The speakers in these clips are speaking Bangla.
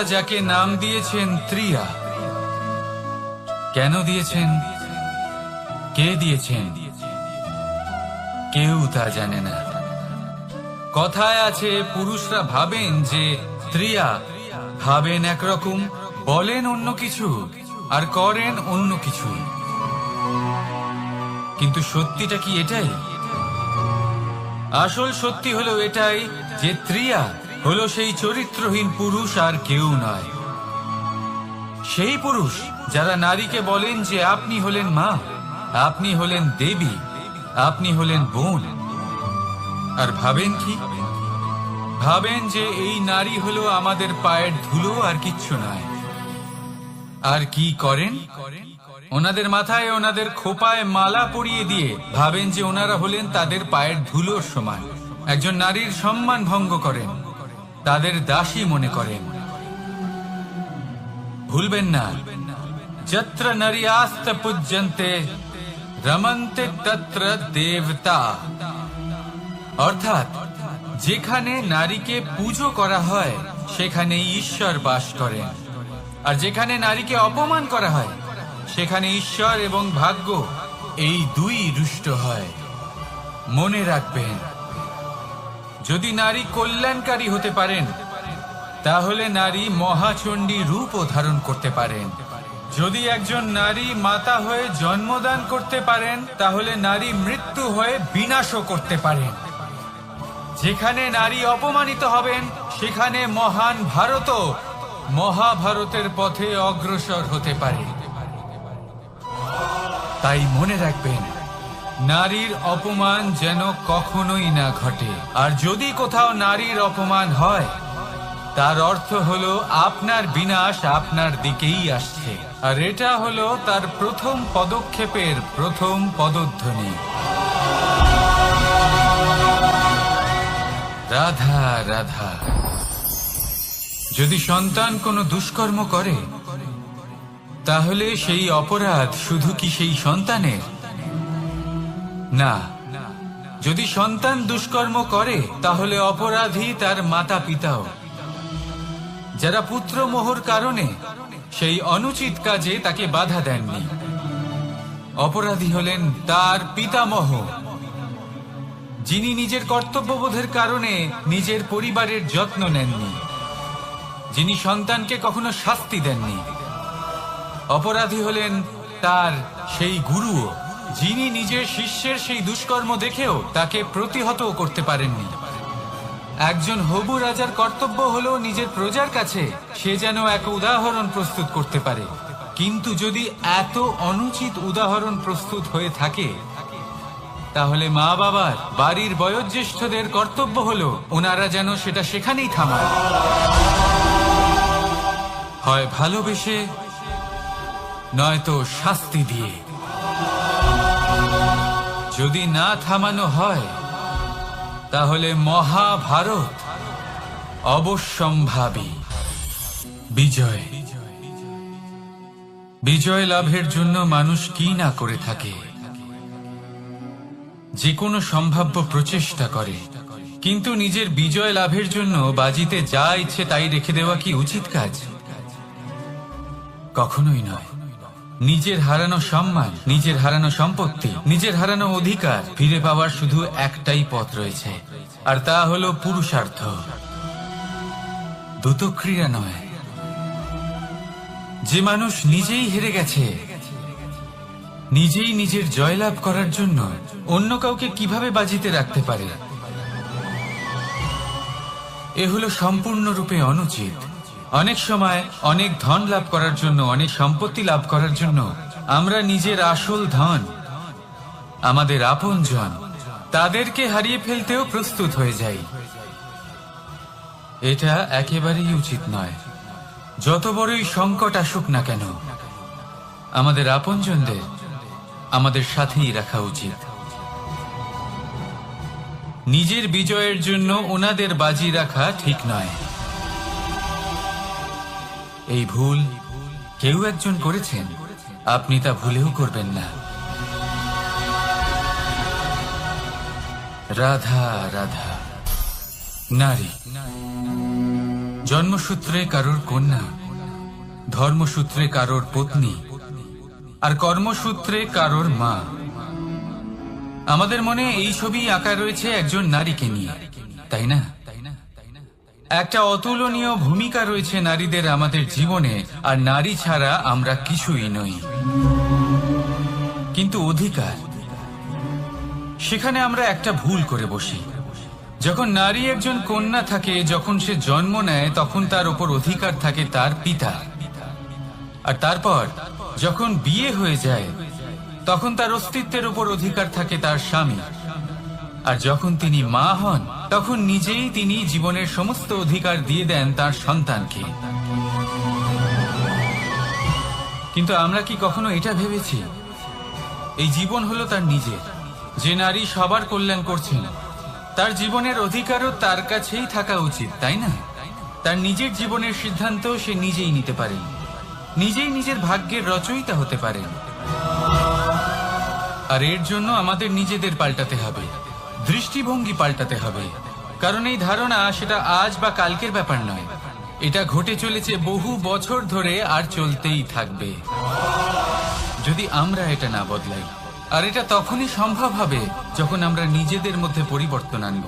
রাজা যাকে নাম দিয়েছেন ত্রিয়া। কেন দিয়েছেন, কে দিয়েছেন, কেউ তা জানে না। কথায় আছে পুরুষরা ভাবেন যে ত্রিয়া, ভাবেন একরকম, বলেন অন্য কিছু, আর করেন অন্য কিছু। কিন্তু সত্যিটা কি এটাই? আসল সত্যি হলো এটাই যে ত্রিয়া হলো সেই চরিত্রহীন পুরুষ আর কেউ নয়। সেই পুরুষ যারা নারীকে বলেন যে আপনি হলেন মা, আপনি হলেন দেবী, আপনি হলেন বোন। আর ভাবেন কি? ভাবেন যে এই নারী হলো আমাদের পায়ের ধুলো আর কিচ্ছু নয়। আর কি করেন? ওনাদের মাথায়, ওনাদের খোপায় মালা পরিয়ে দিয়ে ভাবেন যে ওনারা হলেন তাদের পায়ের ধুলোর সমান। একজন নারীর সম্মান ভঙ্গ করেন, তাদের দাসী মনে করেন। ভুলবেন না, যত্র নারীয়াস্ত পূজ্যন্তে রমন্তে তত্র দেবতা। অর্থাৎ যেখানে নারীকে পুজো করা হয় সেখানে ঈশ্বর বাস করেন, আর যেখানে নারীকে অপমান করা হয় সেখানে ঈশ্বর এবং ভাগ্য এই দুই রুষ্ট হয়। মনে রাখবেন, যদি নারী কল্যাণকারী হতে পারেন তাহলে নারী মহাচণ্ডী রূপও ধারণ করতে পারেন। যদি একজন নারী মাতা হয়ে জন্মদান করতে পারেন তাহলে নারী মৃত্যু হয়ে বিনাশও করতে পারেন। যেখানে নারী অপমানিত হবেন সেখানে মহান ভারতও মহাভারতের পথে অগ্রসর হতে পারে। তাই মনে রাখবেন, নারীর অপমান যেন কখনোই না ঘটে। আর যদি কোথাও নারীর অপমান হয় তার অর্থ হলো আপনার বিনাশ আপনার দিকেই আসছে। আর এটা হলো তার প্রথম পদক্ষেপের প্রথম পদধ্বনি। রাধা রাধা। যদি সন্তান কোনো দুষ্কর্ম করে তাহলে সেই অপরাধ শুধু কি সেই সন্তানের? না, যদি সন্তান দুষ্কর্ম করে তাহলে অপরাধী তার মাতা পিতাও, যারা পুত্রমোহর কারণে সেই অনুচিত কাজে তাকে বাধা দেননি। অপরাধী হলেন তার পিতামহ, যিনি নিজের কর্তব্যবোধের কারণে নিজের পরিবারের যত্ন নেননি, যিনি সন্তানকে কখনো শাস্তি দেননি। অপরাধী হলেন তার সেই গুরুও, যিনি নিজের শিষ্যের সেই দুষ্কর্ম দেখেও তাকে প্রতিহত করতে পারেননি। একজন হবু রাজার কর্তব্য হলো নিজের প্রজার কাছে সে যেন এক উদাহরণ প্রস্তুত করতে পারে। কিন্তু যদি এত অনুচিত উদাহরণ প্রস্তুত হয়ে থাকে তাহলে মা বাবার, বাড়ির বয়োজ্যেষ্ঠদের কর্তব্য হলো ওনারা যেন সেটা সেখানেই থামান, হয় ভালোবেসে নয়তো শাস্তি দিয়ে। যদি না থামানো হয় তাহলে মহাভারত অবশ্যম্ভাবী। বিজয়, বিজয় লাভের জন্য মানুষ কি না করে থাকে, যে কোনো সম্ভাব্য প্রচেষ্টা করে। কিন্তু নিজের বিজয় লাভের জন্য বাজিতে যা ইচ্ছে তাই রেখে দেওয়া কি উচিত কাজ? কখনোই নয়। নিজের হারানো সম্মান, নিজের হারানো সম্পত্তি, নিজের হারানো অধিকার ফিরে পাওয়ার শুধু একটাই পথ রয়েছে, আর তা হলো পুরুষার্থ, দ্রুতক্রিয়া নয়। যে মানুষ নিজেই হেরে গেছে, নিজেই নিজের জয়লাভ করার জন্য অন্য কাউকে কিভাবে বাজিতে রাখতে পারে? এ হলো সম্পূর্ণরূপে অনুচিত। অনেক সময় অনেক ধন লাভ করার জন্য, অনেক সম্পত্তি লাভ করার জন্য আমরা নিজের আসল ধন, আমাদের আপনজন, তাদেরকে হারিয়ে ফেলতেও প্রস্তুত হয়ে যাই। এটা একেবারেই উচিত নয়। যত বড়ই সংকট আসুক না কেন, আমাদের আপনজনদের আমাদের সাথেই রাখা উচিত। নিজের বিজয়ের জন্য ওনাদের বাজি রাখা ঠিক নয়। এই ভুল কেউ একজন করেছেন, আপনি তা ভুলেও করবেন না। রাধা রাধা। নারী জন্মসূত্রে কারোর কন্যা, ধর্মসূত্রে কারোর পত্নী, আর কর্মসূত্রে কারোর মা। আমাদের মনে এই ছবি আঁকা রয়েছে একজন নারীকে নিয়ে, তাই না? একটা অতুলনীয় ভূমিকা রয়েছে নারীদের আমাদের জীবনে, আর নারী ছাড়া আমরা কিছুই নই। কিন্তু অধিকার, সেখানে আমরা একটা ভুল করে বসি। যখন নারী একজন কন্যা থাকে, যখন সে জন্ম নেয়, তখন তার উপর অধিকার থাকে তার পিতা। আর তারপর যখন বিয়ে হয়ে যায়, তখন তার অস্তিত্বের উপর অধিকার থাকে তার স্বামী। আর যখন তিনি মা হন, তখন নিজেই তিনি জীবনের সমস্ত অধিকার দিয়ে দেন তার সন্তানকে। কিন্তু আমরা কি কখনো এটা ভেবেছি এই জীবন হলো তার নিজের? যে নারী সবার কল্যাণ করছেন, তার জীবনের অধিকারও তার কাছেই থাকা উচিত, তাই না? তার নিজের জীবনের সিদ্ধান্ত সে নিজেই নিতে পারেন, নিজেই নিজের ভাগ্যের রচয়িতা হতে পারেন। আর এর জন্য আমাদের নিজেদের পাল্টাতে হবে, দৃষ্টিভঙ্গি পাল্টাতে হবে। কারণ এই ধারণা সেটা আজ বা কালকের ব্যাপার নয়, এটা ঘটে চলেছে বহু বছর ধরে, আর চলতেই থাকবে যদি আমরা এটা না বদলাই। আর এটা তখনই সম্ভব হবে যখন আমরা নিজেদের মধ্যে পরিবর্তন আনব।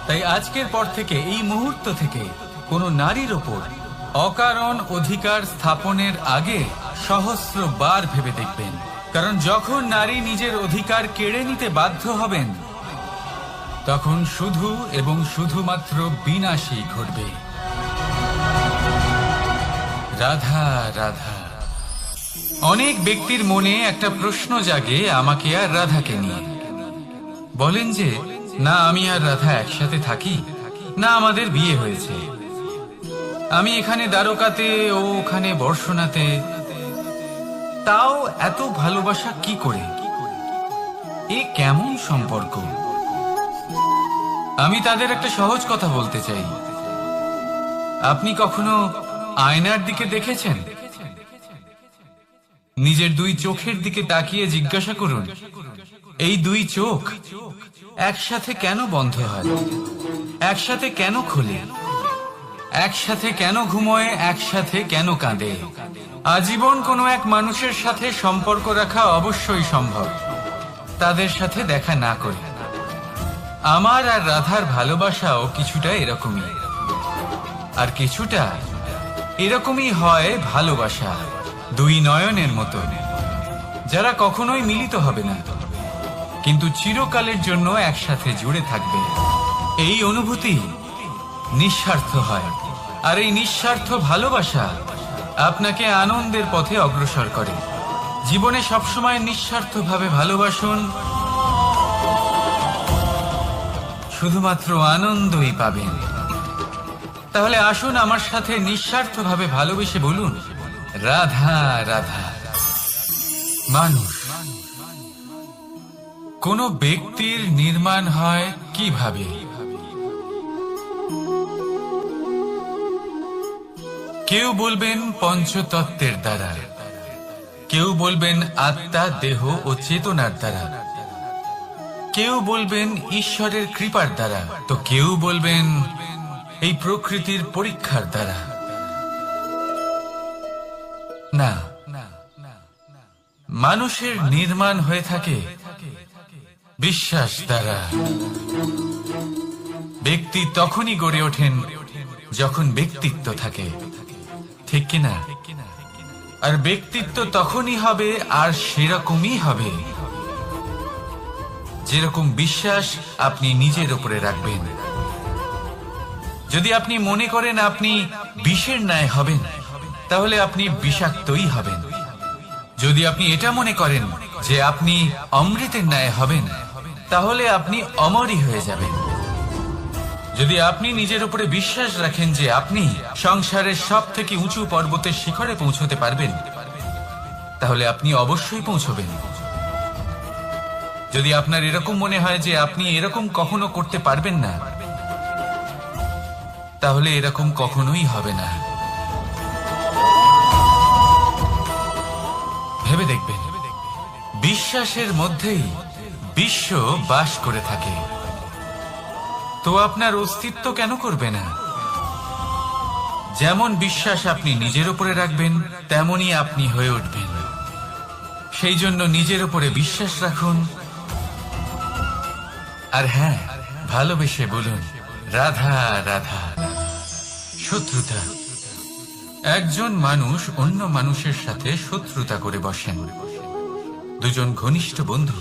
তাই আজকের পর থেকে, এই মুহূর্ত থেকে, কোনো নারীর ওপর অকারণ অধিকার স্থাপনের আগে সহস্রবার ভেবে দেখবেন। কারণ যখন নারী নিজের অধিকার কেড়ে নিতে বাধ্য হবেন, তখন শুধু এবং শুধুমাত্র বিনাশই ঘটবে। রাধা রাধা। অনেক ব্যক্তির মনে একটা প্রশ্ন জাগে আমাকে আর রাধাকে নিয়ে। বলেন যে, না আমি আর রাধা একসাথে থাকি, না আমাদের বিয়ে হয়েছে। আমি এখানে দ্বারকাতে, ও ওখানে বর্ষনাতে, তাও এত ভালোবাসা কি করে? এ কেমন সম্পর্ক? আমি তাদের একটা সহজ কথা বলতে চাই। আপনি কখনো আয়নার দিকে দেখেছেন? নিজের দুই চোখের দিকে তাকিয়ে জিজ্ঞাসা করুন, এই দুই চোখ একসাথে কেন বন্ধ হয়? একসাথে কেন খোলে? একসাথে কেন ঘুমোয়? একসাথে কেন কাঁদে? আজীবন কোনো এক মানুষের সাথে সম্পর্ক রাখা অবশ্যই সম্ভব, তাদের সাথে দেখা না করে। আমার আর রাধার ভালোবাসাও কিছুটা এরকমই, আর কিছুটা এরকমই হয় ভালোবাসা দুই নয়নের মতো, যারা কখনোই মিলিত হবে না, কিন্তু চিরকালের জন্য একসাথে জুড়ে থাকবে। এই অনুভূতি নিঃস্বার্থ হয়, আর এই নিঃস্বার্থ ভালোবাসা আপনাকে আনন্দের পথে অগ্রসর করে। জীবনে সবসময় নিঃস্বার্থভাবে ভালোবাসুন, শুধুমাত্র আনন্দই পাবেন। তাহলে আসুন আমার সাথে নিঃস্বার্থভাবে ভালোবেসে বলুন, রাধা রাধা। মানুষ, কোন ব্যক্তির নির্মাণ হয় কিভাবে? কেউ বলবেন পঞ্চতত্ত্বের দ্বারা, কেউ বলবেন আত্মা, দেহ ও চেতনার দ্বারা, কেউ বলবেন ঈশ্বরের কৃপার দ্বারা, তো কেউ বলবেন এই প্রকৃতির পরীক্ষার দ্বারা। না, মানুষের নির্মাণ হয়ে থাকে বিশ্বাস দ্বারা। ব্যক্তি তখনই গড়ে ওঠেন যখন ব্যক্তিত্ব থাকে, ঠিক কিনা? আর ব্যক্তিত্ব তখনই হবে, আর সেরকমই হবে যেরকম বিশ্বাস আপনি নিজের উপরে রাখবেন। যদি আপনি মনে করেন আপনি বিষের ন্যায় হবেন, তাহলে আপনি বিষাক্তই হবেন। যদি আপনি এটা মনে করেন যে আপনি অমৃতের ন্যায় হবেন, তাহলে আপনি অমরই হয়ে যাবেন। যদি আপনি নিজের উপরে বিশ্বাস রাখেন যে আপনি সংসারের সব থেকে উঁচু পর্বতের শিখরে পৌঁছতে পারবেন, তাহলে আপনি অবশ্যই পৌঁছবেন। যদি আপনার এরকম মনে হয় যে আপনি এরকম কখনো করতে পারবেন না, তাহলে এরকম কখনোই হবে না। ভেবে দেখবেন, বিশ্বাসের মধ্যেই বিশ্ব বাস করে থাকে। তো আপনার অস্তিত্ব কেন করবে না? যেমন বিশ্বাস আপনি নিজের উপরে রাখবেন তেমনই আপনি হয়ে উঠবেন। সেই জন্য নিজের উপরে বিশ্বাস রাখুন। আর হ্যাঁ, ভালোবেসে বলুন রাধা রাধা। শত্রুতা, একজন মানুষ অন্য মানুষের সাথে শত্রুতা করে বসেন। দুজন ঘনিষ্ঠ বন্ধু,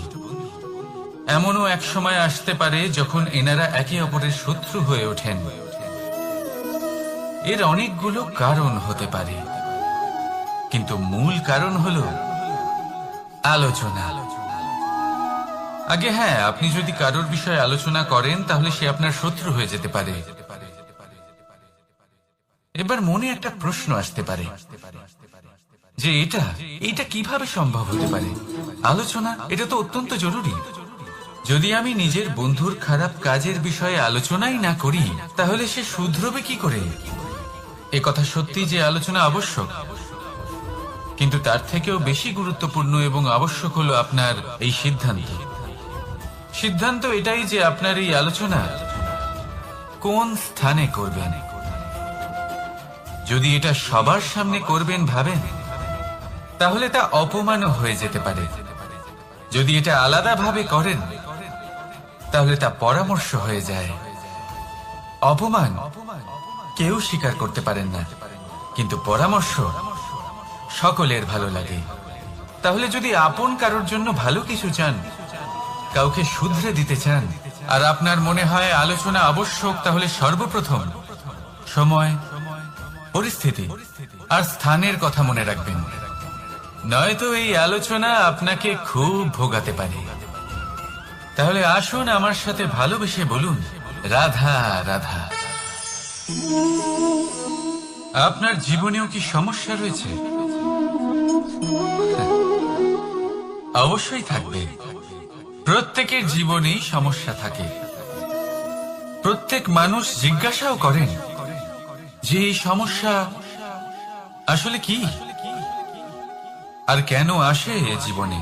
এমনও এক সময় আসতে পারে যখন এনারা একে অপরের শত্রু হয়ে ওঠেন। এর অনেকগুলো কারণ হতে পারে, কিন্তু মূল কারণ হলো আলোচনা। আগে হ্যাঁ, আপনি যদি কারোর বিষয়ে আলোচনা করেন তাহলে সে আপনার শত্রু হয়ে যেতে পারে। এবার মনে একটা প্রশ্ন আসতে পারে যে এটা কিভাবে সম্ভব হতে পারে? আলোচনা, এটা তো অত্যন্ত জরুরি। যদি আমি নিজের বন্ধুর খারাপ কাজের বিষয়ে আলোচনাই না করি তাহলে সে শুধরবে কি করে? এ কথা সত্যি যে আলোচনা আবশ্যক, কিন্তু তার থেকেও বেশি গুরুত্বপূর্ণ এবং আবশ্যক হলো আপনার এই সিদ্ধান্ত এটাই যে আপনার এই আলোচনা কোন স্থানে করবেন। যদি এটা সবার সামনে করবেন ভাবেন, তাহলে তা অপমানও হয়ে যেতে পারে। যদি এটা আলাদাভাবে করেন তাহলে তা পরামর্শ হয়ে যায়। অপমান কেউ স্বীকার করতে পারেন না, কিন্তু পরামর্শ সকলের ভালো লাগে। তাহলে যদি আপন কারোর জন্য ভালো কিছু চান, কাউকে শুধরে দিতে চান, আর আপনার মনে হয় আলোচনা আবশ্যক, তাহলে সর্বপ্রথম সময়, পরিস্থিতি আর স্থানের কথা মনে রাখবেন। নয়তো এই আলোচনা আপনাকে খুব ভোগাতে পারে। তাহলে আসুন আমার সাথে ভালোবেসে বলুন রাধা রাধা। আপনার জীবনেও কি সমস্যা রয়েছে? অবশ্যই থাকবে। প্রত্যেকের জীবনেই সমস্যা থাকে। প্রত্যেক মানুষ জিজ্ঞাসাও করেন যে এই সমস্যা আসলে কি আর কেন আসে জীবনে।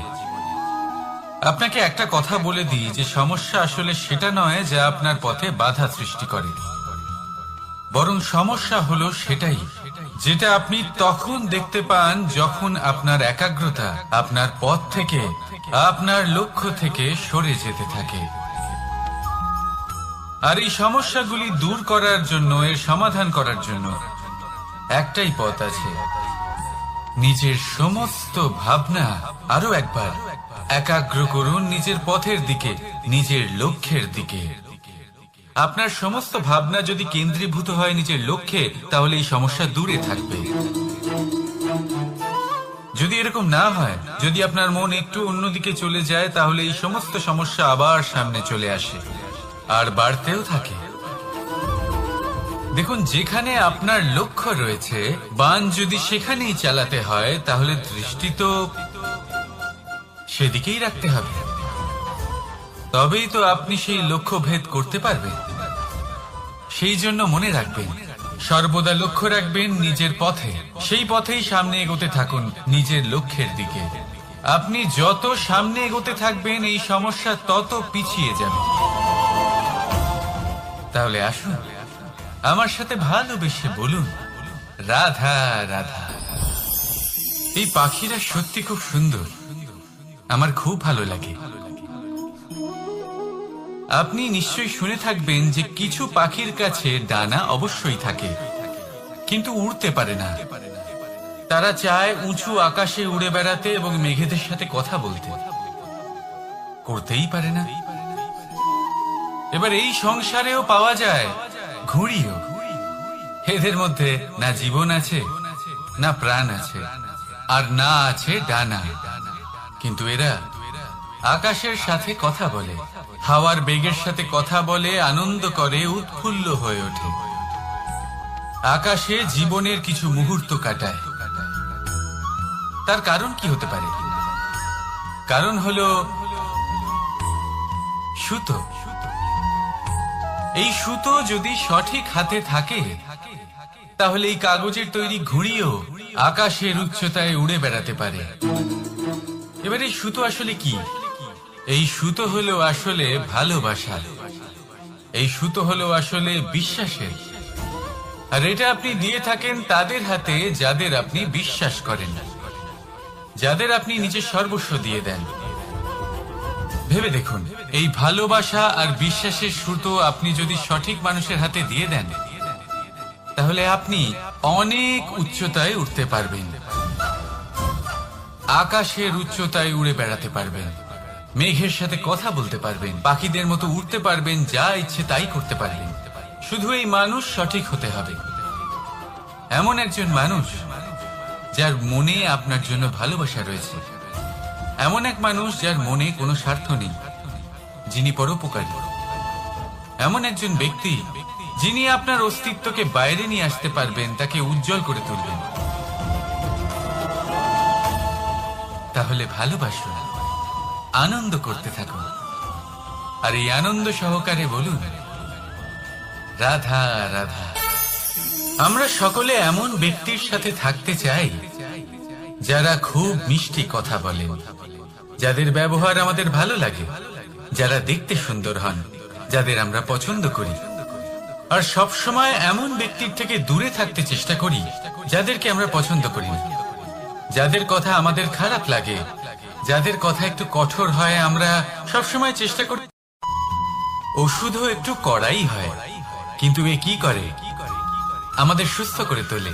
আপনাকে একটা কথা বলে দিই যে সমস্যা আসলে সেটা নয় যা আপনার পথে বাধা সৃষ্টি করে, বরং সমস্যা হলো সেটাই যেটা আপনি তখন দেখতে পান যখন আপনার একাগ্রতা আপনার পথ থেকে, আপনার লক্ষ্য থেকে সরে যেতে থাকে। আর এই সমস্যাগুলি দূর করার জন্য, এর সমাধান করার জন্য একটাই পথ আছে। নিজের সমস্ত ভাবনা আরো একবার একাগ্র করুন নিজের পথের দিকে, নিজের লক্ষ্যের দিকে। আপনার সমস্ত ভাবনা যদি কেন্দ্রীভূত হয় নিজের লক্ষ্যে, তাহলে এই সমস্যা দূরে থাকবে। যদি এরকম না হয়, যদি আপনার মন একটু অন্যদিকে চলে যায়, তাহলে এই সমস্ত সমস্যা আবার সামনে চলে আসে আর বাড়তেও থাকে। দেখুন, যেখানে আপনার লক্ষ্য রয়েছে, বাণ যদি সেখানেই চালাতে হয়, তাহলে দৃষ্টি তো সেদিকেই রাখতে হবে। তবেই তো আপনি সেই লক্ষ্য ভেদ করতে পারবেন। সেই জন্য মনে রাখবেন, সর্বদা লক্ষ্য রাখবেন নিজের পথে, সেই পথেই সামনে এগোতে থাকুন নিজের লক্ষ্যের দিকে। আপনি যত সামনে এগোতে থাকবেন এই সমস্যা তত পিছিয়ে যাবে। তাহলে আসুন আমার সাথে ভালোবেসে বলুন রাধা রাধা। এই পাখিরা সত্যি খুব সুন্দর, আমার খুব ভালো লাগে। আপনি নিশ্চয়ই শুনে থাকবেন যে কিছু পাখির কাছে ডানা অবশ্যই থাকে, কিন্তু উড়তে পারে না। তারা চায় উঁচু আকাশে উড়ে বেড়াতে এবং মেঘেদের সাথে কথা বলতে, করতেই পারে না। এবার এই সংসারেও পাওয়া যায় ঘুড়িও। এদের মধ্যে না জীবন আছে, না প্রাণ আছে, আর না আছে ডানা, কিন্তু এরা আকাশের সাথে কথা বলে, হাওয়ার বেগের সাথে কথা বলে, আনন্দ করে, উৎফুল্ল হয়ে ওঠে, আকাশে জীবনের কিছু মুহূর্ত কাটায়। তার কারণ কি হতে পারে? কারণ হলো সুতো। এই সুতো যদি সঠিক হাতে থাকে, তাহলে এই কাগজের তৈরি ঘুড়িও আকাশের উচ্চতায় উড়ে বেড়াতে পারে। এবার এই সুতো আসলে কি? এই সুতো হলো আসলে ভালোবাসা। এই সুতো হলো আসলে বিশ্বাসের। আর এটা আপনি দিয়ে থাকেন তাদের হাতে যাদের আপনি বিশ্বাস করেন, যাদের আপনি নিজের সর্বস্ব দিয়ে দেন। ভেবে দেখুন, এই ভালোবাসা আর বিশ্বাসের সুতো আপনি যদি সঠিক মানুষের হাতে দিয়ে দেন, তাহলে আপনি অনেক উচ্চতায় উঠতে পারবেন, আকাশের উচ্চতায় উড়ে বেড়াতে পারবেন, মেঘের সাথে কথা বলতে পারবেন, পাখিদের মতো উঠতে পারবেন, যা ইচ্ছে তাই করতে পারবেন। শুধু এই মানুষ সঠিক হতে হবে, এমন একজন মানুষ যার মনে আপনার জন্য ভালোবাসা রয়েছে, এমন এক মানুষ যার মনে কোনো স্বার্থ নেই, যিনি পরোপকারী, এমন একজন ব্যক্তি যিনি আপনার অস্তিত্বকে বাইরে নিয়ে আসতে পারবেন, তাকে উজ্জ্বল করে তুলবেন। তাহলে ভালোবাসুন, আনন্দ করতে থাকুন, আর এই আনন্দ সহকারে বলুন, রাধা রাধা। আমরা সকলে এমন ব্যক্তির সাথে থাকতে চাই যারা খুব মিষ্টি কথা বলেন, যাদের ব্যবহার আমাদের ভালো লাগে, যারা দেখতে সুন্দর হন, যাদের আমরা পছন্দ করি। আর সব সময় এমন ব্যক্তির থেকে দূরে থাকতে চেষ্টা করি যাদেরকে আমরা পছন্দ করি না, যাদের কথা আমাদের খারাপ লাগে, যাদের কথা একটু কঠোর হয়। আমরা সবসময় চেষ্টা করি ওষুধও একটু কড়াই হয়, কিন্তু এ কি করে? আমাদের সুস্থ করে তোলে।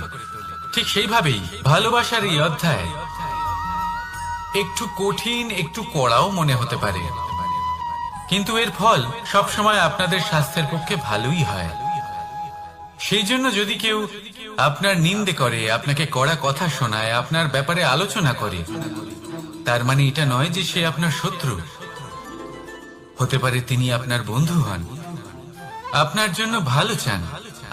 ঠিক সেইভাবেই ভালোবাসার এই অধ্যায় একটু কঠিন, একটু কড়াও মনে হতে পারে, কিন্তু এর ফল সবসময় আপনাদের স্বাস্থ্যের পক্ষে ভালোই হয়। সেই জন্য যদি কেউ আপনার নিন্দে করে, আপনাকে কড়া কথা শোনায়, আপনার ব্যাপারে আলোচনা করে, তার মানে এটা নয় যে সে আপনার শত্রু। হতে পারে তিনি আপনার বন্ধু হন, আপনার জন্য ভালো চান,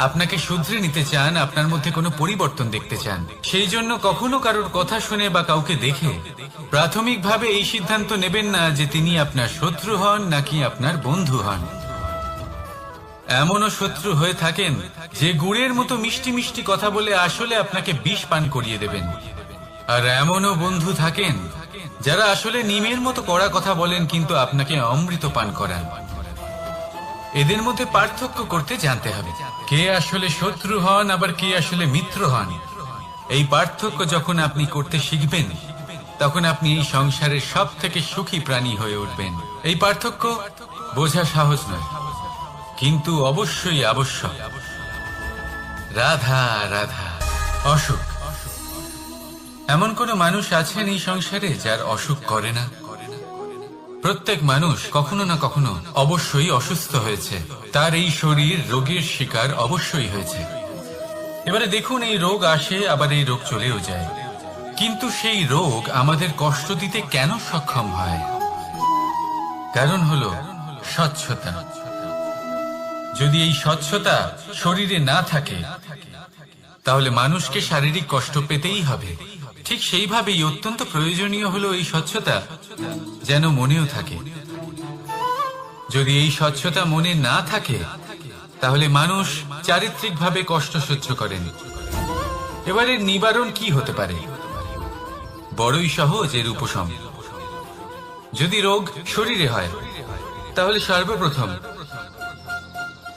আপনাকে শুধরে নিতে চান, আপনার মধ্যে কোনো পরিবর্তন দেখতে চান। সেই জন্য কখনো কারোর কথা শুনে বা কাউকে দেখে প্রাথমিকভাবে এই সিদ্ধান্ত নেবেন না যে তিনি আপনার শত্রু হন নাকি আপনার বন্ধু হন। এমনও শত্রু হয়ে থাকেন যে গুড়ের মতো মিষ্টি মিষ্টি কথা বলে আসলে আপনাকে বিষ পান করিয়ে দেবেন। আর এমনও বন্ধু থাকেন যারা আসলে নিমের মতো কড়া কথা বলেন কিন্তু আপনাকে অমৃত পান করান। এদের মধ্যে পার্থক্য করতে জানতে হবে, কে আসলে শত্রু হন আবার কে আসলে মিত্র হন। এই পার্থক্য যখন আপনি করতে শিখবেন, তখন আপনি এই সংসারের সব থেকে সুখী প্রাণী হয়ে উঠবেন। এই পার্থক্য বোঝা সহজ নয়, কিন্তু অবশ্যই আবশ্যক। রাধা রাধা। অসুখ। এমন কোন মানুষ আছেন এই সংসারে যার অসুখ করে না? প্রত্যেক মানুষ কখনো না কখনো অবশ্যই অসুস্থ হয়েছে, তার এই শরীর রোগের শিকার অবশ্যই হয়েছে। এবারে দেখুন, এই রোগ আসে আবার এই রোগ চলেও যায়, কিন্তু সেই রোগ আমাদের কষ্ট দিতে কেন সক্ষম হয়? কারণ হলো স্বচ্ছতা। যদি এই স্বচ্ছতা শরীরে না থাকে, তাহলে মানুষকে শারীরিক কষ্ট পেতেই হবে। ঠিক সেইভাবেই অত্যন্ত প্রয়োজনীয় হলো এই স্বচ্ছতা যেন মনেও থাকে। যদি এই স্বচ্ছতা মনে না থাকে, তাহলে মানুষ চারিত্রিকভাবে কষ্ট সহ্য করেন। এবারে নিবারণ কি হতে পারে? বড়ই সহজ এর উপশম। যদি রোগ শরীরে হয়, তাহলে সর্বপ্রথম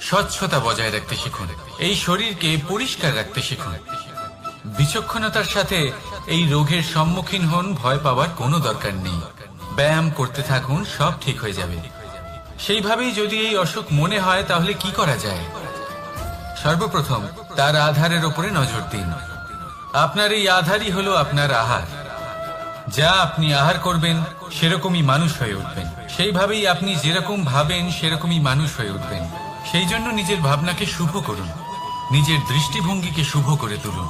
স্বচ্ছতা বজায় রাখতে শিখুন, এই শরীরকে পরিষ্কার রাখতে শিখুন। বিচক্ষণতার সাথে এই রোগের সম্মুখীন হন, ভয় পাওয়ার কোনো দরকার নেই। ব্যায়াম করতে থাকুন, সব ঠিক হয়ে যাবে। সেইভাবেই যদি এই অসুখ মনে হয়, তাহলে কি করা যায়? সর্বপ্রথম তার আধারের উপরে নজর দিন। আপনার এই আধারই হলো আপনার আহার। যা আপনি আহার করবেন, সেরকমই মানুষ হয়ে উঠবেন। সেইভাবেই আপনি যেরকম ভাবেন, সেরকমই মানুষ হয়ে উঠবেন। সেই জন্য নিজের ভাবনাকে শুভ করুন, নিজের দৃষ্টিভঙ্গিকে শুভ করে তুলুন,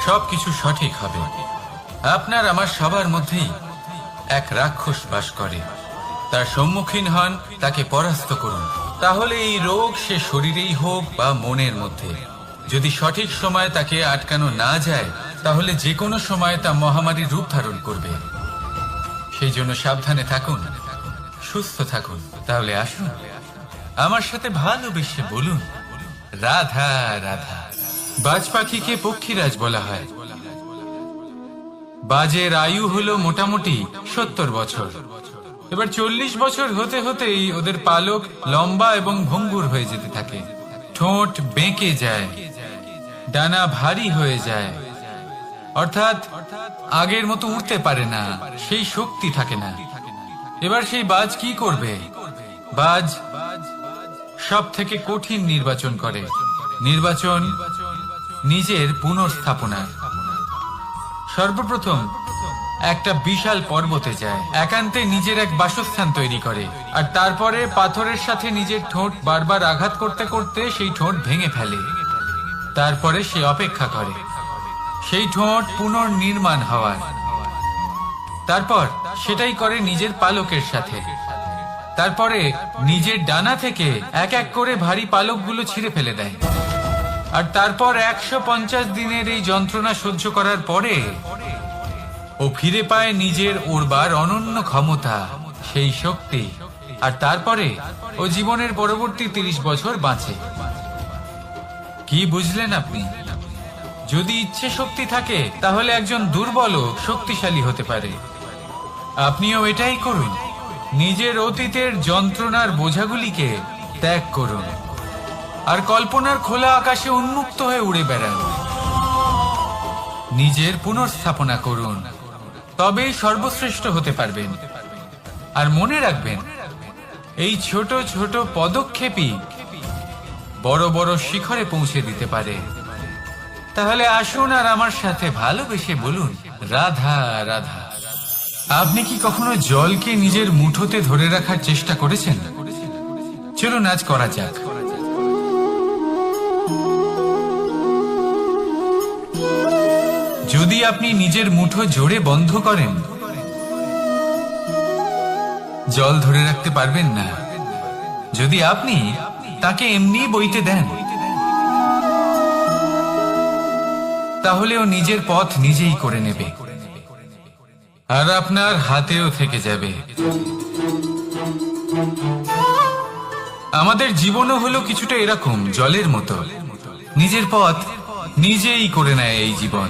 সবকিছু সঠিক হবে। আপনার আমার সবার মধ্যেই এক রাক্ষস বাস করে, তার সম্মুখীন হন, তাকে পরাস্ত করুন। তাহলে এই রোগ সে শরীরেই হোক বা মনের মধ্যে, যদি সঠিক সময় তাকে আটকানো না যায়, তাহলে যে কোনো সময় তা মহামারীর রূপ ধারণ করবে। সেই জন্য সাবধানে থাকুন, সুস্থ থাকুন। তাহলে আসুন আমার সাথে ভালোবেসে বলুন, রাধা রাধা। বাজ পাখিকে পক্ষীরাজ বলা হয়। বাজের আয়ু হলো মোটামুটি 70 বছর। এবার 40 বছর হতে হতেই ওদের পালক লম্বা এবং ভঙ্গুর হয়ে যেতে থাকে, ঠোঁট বেঁকে যায়, ডানা ভারী হয়ে যায়, অর্থাৎ আগের মতো উঠতে পারে না, সেই শক্তি থাকে না। এবার সেই বাজ কি করবে? বাজ সব থেকে কঠিন নির্বাচন করে, নির্বাচন নিজের পুনর্স্থাপনা। সর্বপ্রথম একটা বিশাল পর্বতে যায়, একান্তে নিজের এক বাসস্থান তৈরি করে, আর তারপরে পাথরের সাথে নিজের ঠোঁট বারবার আঘাত করতে করতে সেই ঠোঁট ভেঙে ফেলে। তারপরে সে অপেক্ষা করে সেই ঠোঁট পুনর্নির্মাণ হওয়ার। তারপর সেটাই করে নিজের পালকের সাথে। তারপরে নিজের ডানা থেকে এক এক করে ভারী পালকগুলো ছিঁড়ে ফেলে দেয়। আর তারপর 150 দিনের এই যন্ত্রণা সহ্য করার পরে ও ফিরে পায় নিজের উড়বার অনন্য ক্ষমতা, সেই শক্তি। আর তারপরে ও জীবনের পরবর্তী 30 বছর বাঁচে। কি বুঝলেন আপনি? যদি ইচ্ছে শক্তি থাকে তাহলে একজন দুর্বলও শক্তিশালী হতে পারে। আপনিও এটাই করুন, নিজের অতীতের যন্ত্রণার বোঝাগুলিকে ত্যাগ করুন আর কল্পনার খোলা আকাশে উন্মুক্ত হয়ে উড়ে বেড়ান। নিজের পুনর্স্থাপনা করুন, তবেই সর্বশ্রেষ্ঠ হতে পারবেন। আর মনে রাখবেন, এই ছোট ছোট পদক্ষেপই বড় বড় শিখরে পৌঁছে দিতে পারে। তাহলে আসুন আর আমার সাথে ভালোবেসে বলুন, রাধা রাধা। আপনি কি কখনো জলকে নিজের মুঠোতে ধরে রাখার চেষ্টা করেছেন? চলুন আজ করা যাক। যদি আপনি নিজের মুঠো জোরে বন্ধ করেন, জল ধরে রাখতে পারবেন না। যদি আপনি তাকে এমনি বইতে দেন, তাহলে ও নিজের পথ নিজেই করে নেবে আর আপনার হাতেও থেকে যাবে। আমাদের জীবনও হলো কিছুটা এরকম, জলের মতো। নিজের পথ নিজেই করে নেয় এই জীবন।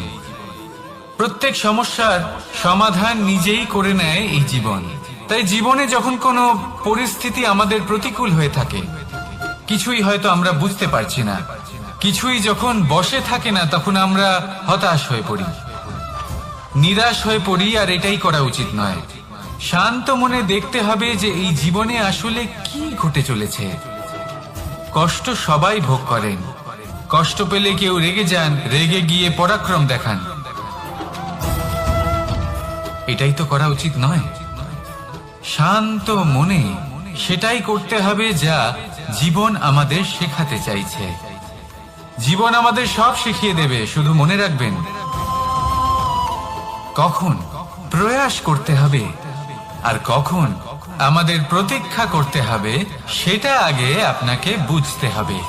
প্রত্যেক সমস্যার সমাধান নিজেই করে নেয় এই জীবন। তাই জীবনে যখন কোনো পরিস্থিতি আমাদের প্রতিকূল হয়ে থাকে, কিছুই হয়তো আমরা বুঝতে পারছি না, কিছুই যখন বসে থাকে না, তখন আমরা হতাশ হয়ে পড়ি, নিরাশ হয়ে পড়ি। আর এটাই করা উচিত নয়। শান্ত মনে দেখতে হবে যে এই জীবনে আসলে কি ঘটে চলেছে। কষ্ট সবাই ভোগ করেন। কষ্ট পেলে কেউ রেগে যান, রেগে গিয়ে পরাক্রম দেখান। এটাই তো করা উচিত নয়। শান্ত মনে সেটাই করতে হবে যা জীবন আমাদের শেখাতে চাইছে। জীবন আমাদের সব শিখিয়ে দেবে, শুধু মনে রাখবেন কখন প্রয়াস করতে হবে আর কখন আমাদের প্রতীক্ষা করতে হবে, সেটা আগে আপনাকে বুঝতে হবে।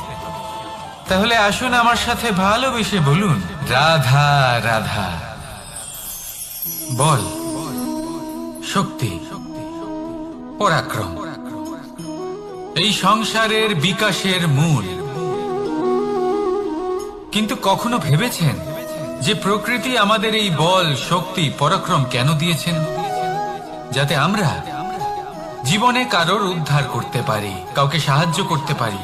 তাহলে আসুন আমার সাথে ভালোবেসে বলুন, রাধা রাধা। বল, শক্তি, পরাক্রম এই সংসারের বিকাশের মূল। কিন্তু কখনো ভেবেছেন যে প্রকৃতি আমাদের এই বল, শক্তি, পরাক্রম কেন দিয়েছেন? যাতে আমরা জীবনে কারোর উদ্ধার করতে পারি, কাউকে সাহায্য করতে পারি,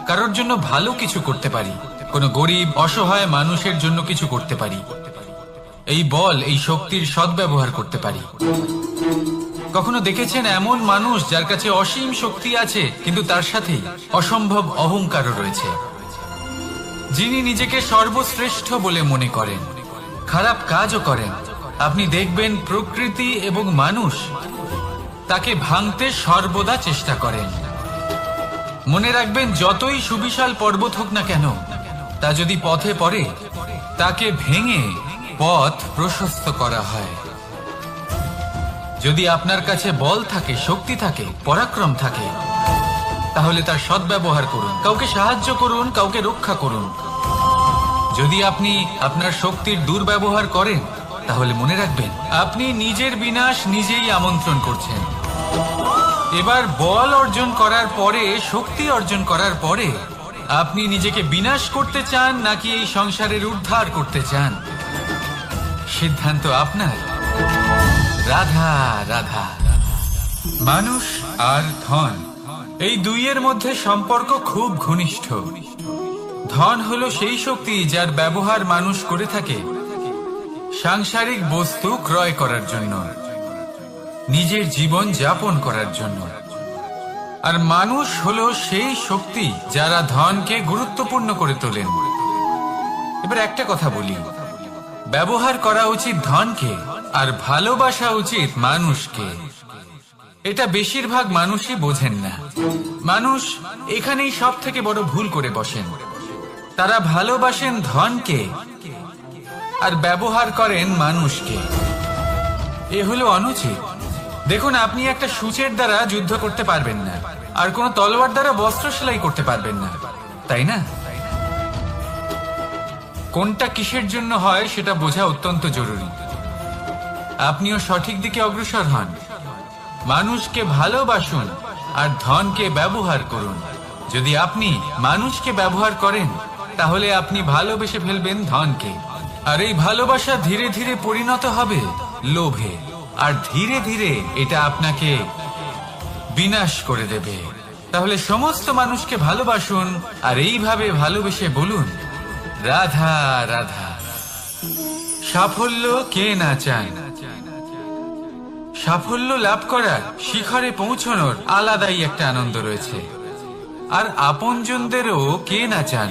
কারোর জন্য ভালো কিছু করতে পারি, কোনো গরিব অসহায় মানুষের জন্য কিছু করতে পারি। এই বল, এই শক্তির সদ্ব্যবহার করতে পারি। কখনো দেখেছেন এমন মানুষ যার কাছে অসীম শক্তি আছে, কিন্তু তার সাথে অসম্ভব অহংকারও রয়েছে? যিনি নিজেকে সর্বশ্রেষ্ঠ বলে মনে করেন, খারাপ কাজও করেন। আপনি দেখবেন প্রকৃতি এবং মানুষ তাকে ভাঙতে সর্বদা চেষ্টা করেন। মনে রাখবেন, যতই সুবিশাল পর্বত হোক না কেন, তা যদি পথে পড়ে, তাকে ভেঙে পথ প্রশস্ত করা হয়। যদি আপনার কাছে বল থাকে, শক্তি থাকে, পরাক্রম থাকে, তাহলে তার সদ্ব্যবহার করুন, কাউকে সাহায্য করুন, কাউকে রক্ষা করুন। যদি আপনি আপনার শক্তির দুর্ব্যবহার করেন, তাহলে মনে রাখবেন আপনি নিজের বিনাশ নিজেই আমন্ত্রণ করছেন। এবার বল অর্জন করার পরে, শক্তি অর্জন করার পরে, আপনি নিজেকে বিনাশ করতে চান নাকি এই সংসারের উদ্ধার করতে চান? সিদ্ধান্ত আপনার। রাধা রাধা। মানুষ আর ধন, এই দুইয়ের মধ্যে সম্পর্ক খুব ঘনিষ্ঠ। ধন হলো সেই শক্তি যার ব্যবহার মানুষ করে থাকে সাংসারিক বস্তু ক্রয় করার জন্য, নিজের জীবন যাপন করার জন্য। আর মানুষ হলো সেই শক্তি যারা ধনকে গুরুত্বপূর্ণ করে তোলেন। এবার একটা কথা বলি, ব্যবহার করা উচিত ধনকে আর ভালোবাসা উচিত মানুষকে। এটা বেশিরভাগ মানুষই বোঝেন না। মানুষ এখানেই সব থেকে বড় ভুল করে বসেন। তারা ভালোবাসেন ধনকে আর ব্যবহার করেন মানুষকে। এ হলো অনুচিত। দেখুন, আপনি একটা সূচের দ্বারা যুদ্ধ করতে পারবেন না, আর কোনো তলোয়ার দ্বারা বস্ত্র সেলাই করতে পারবেন না, তাই না? কোনটা কিসের জন্য হয় সেটা বোঝা অত্যন্ত জরুরি। আপনিও সঠিক দিকে অগ্রসর হন। মানুষকে ভালোবাসুন আর ধনকে ব্যবহার করুন। যদি আপনি মানুষকে ব্যবহার করেন তাহলে আপনি ভালোবেসে ফেলবেন ধনকে, আর এই ভালোবাসা ধীরে ধীরে পরিণত হবে লোভে, আর ধীরে ধীরে এটা আপনাকে বিনাশ করে দেবে। তাহলে সমস্ত মানুষকে ভালোবাসুন আর এইভাবে ভালোবেসে বলুন, রাধা রাধা। সাফল্য কে না চান? সাফল্য লাভ করার, শিখরে পৌঁছানোর আলাদাই একটা আনন্দ রয়েছে। আর আপনজনদেরও কে না চান?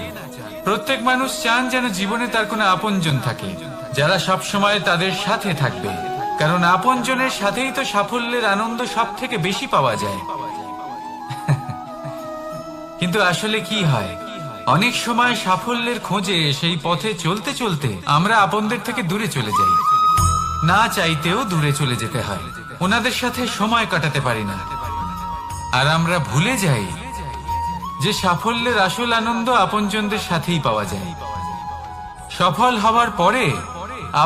প্রত্যেক মানুষ চান যেন জীবনে তার কোনো আপনজন থাকে, যারা সব সময় তাদের সাথে থাকবে। কারণ আপনজনের সাথেই তো সাফল্যের আনন্দ সব থেকে বেশি পাওয়া যায়। কিন্তু আসলে কি হয়, অনেক সময় সাফল্যের খোঁজে সেই পথে চলতে চলতে আমরা আপনদের থেকে দূরে চলে যাই। না চাইতেও দূরে চলে যেতে হয়, ওনাদের সাথে সময় কাটাতে পারি না। আর আমরা ভুলে যাই যে সাফল্যের আসল আনন্দ আপনজনদের সাথেই পাওয়া যায়। সফল হওয়ার পরে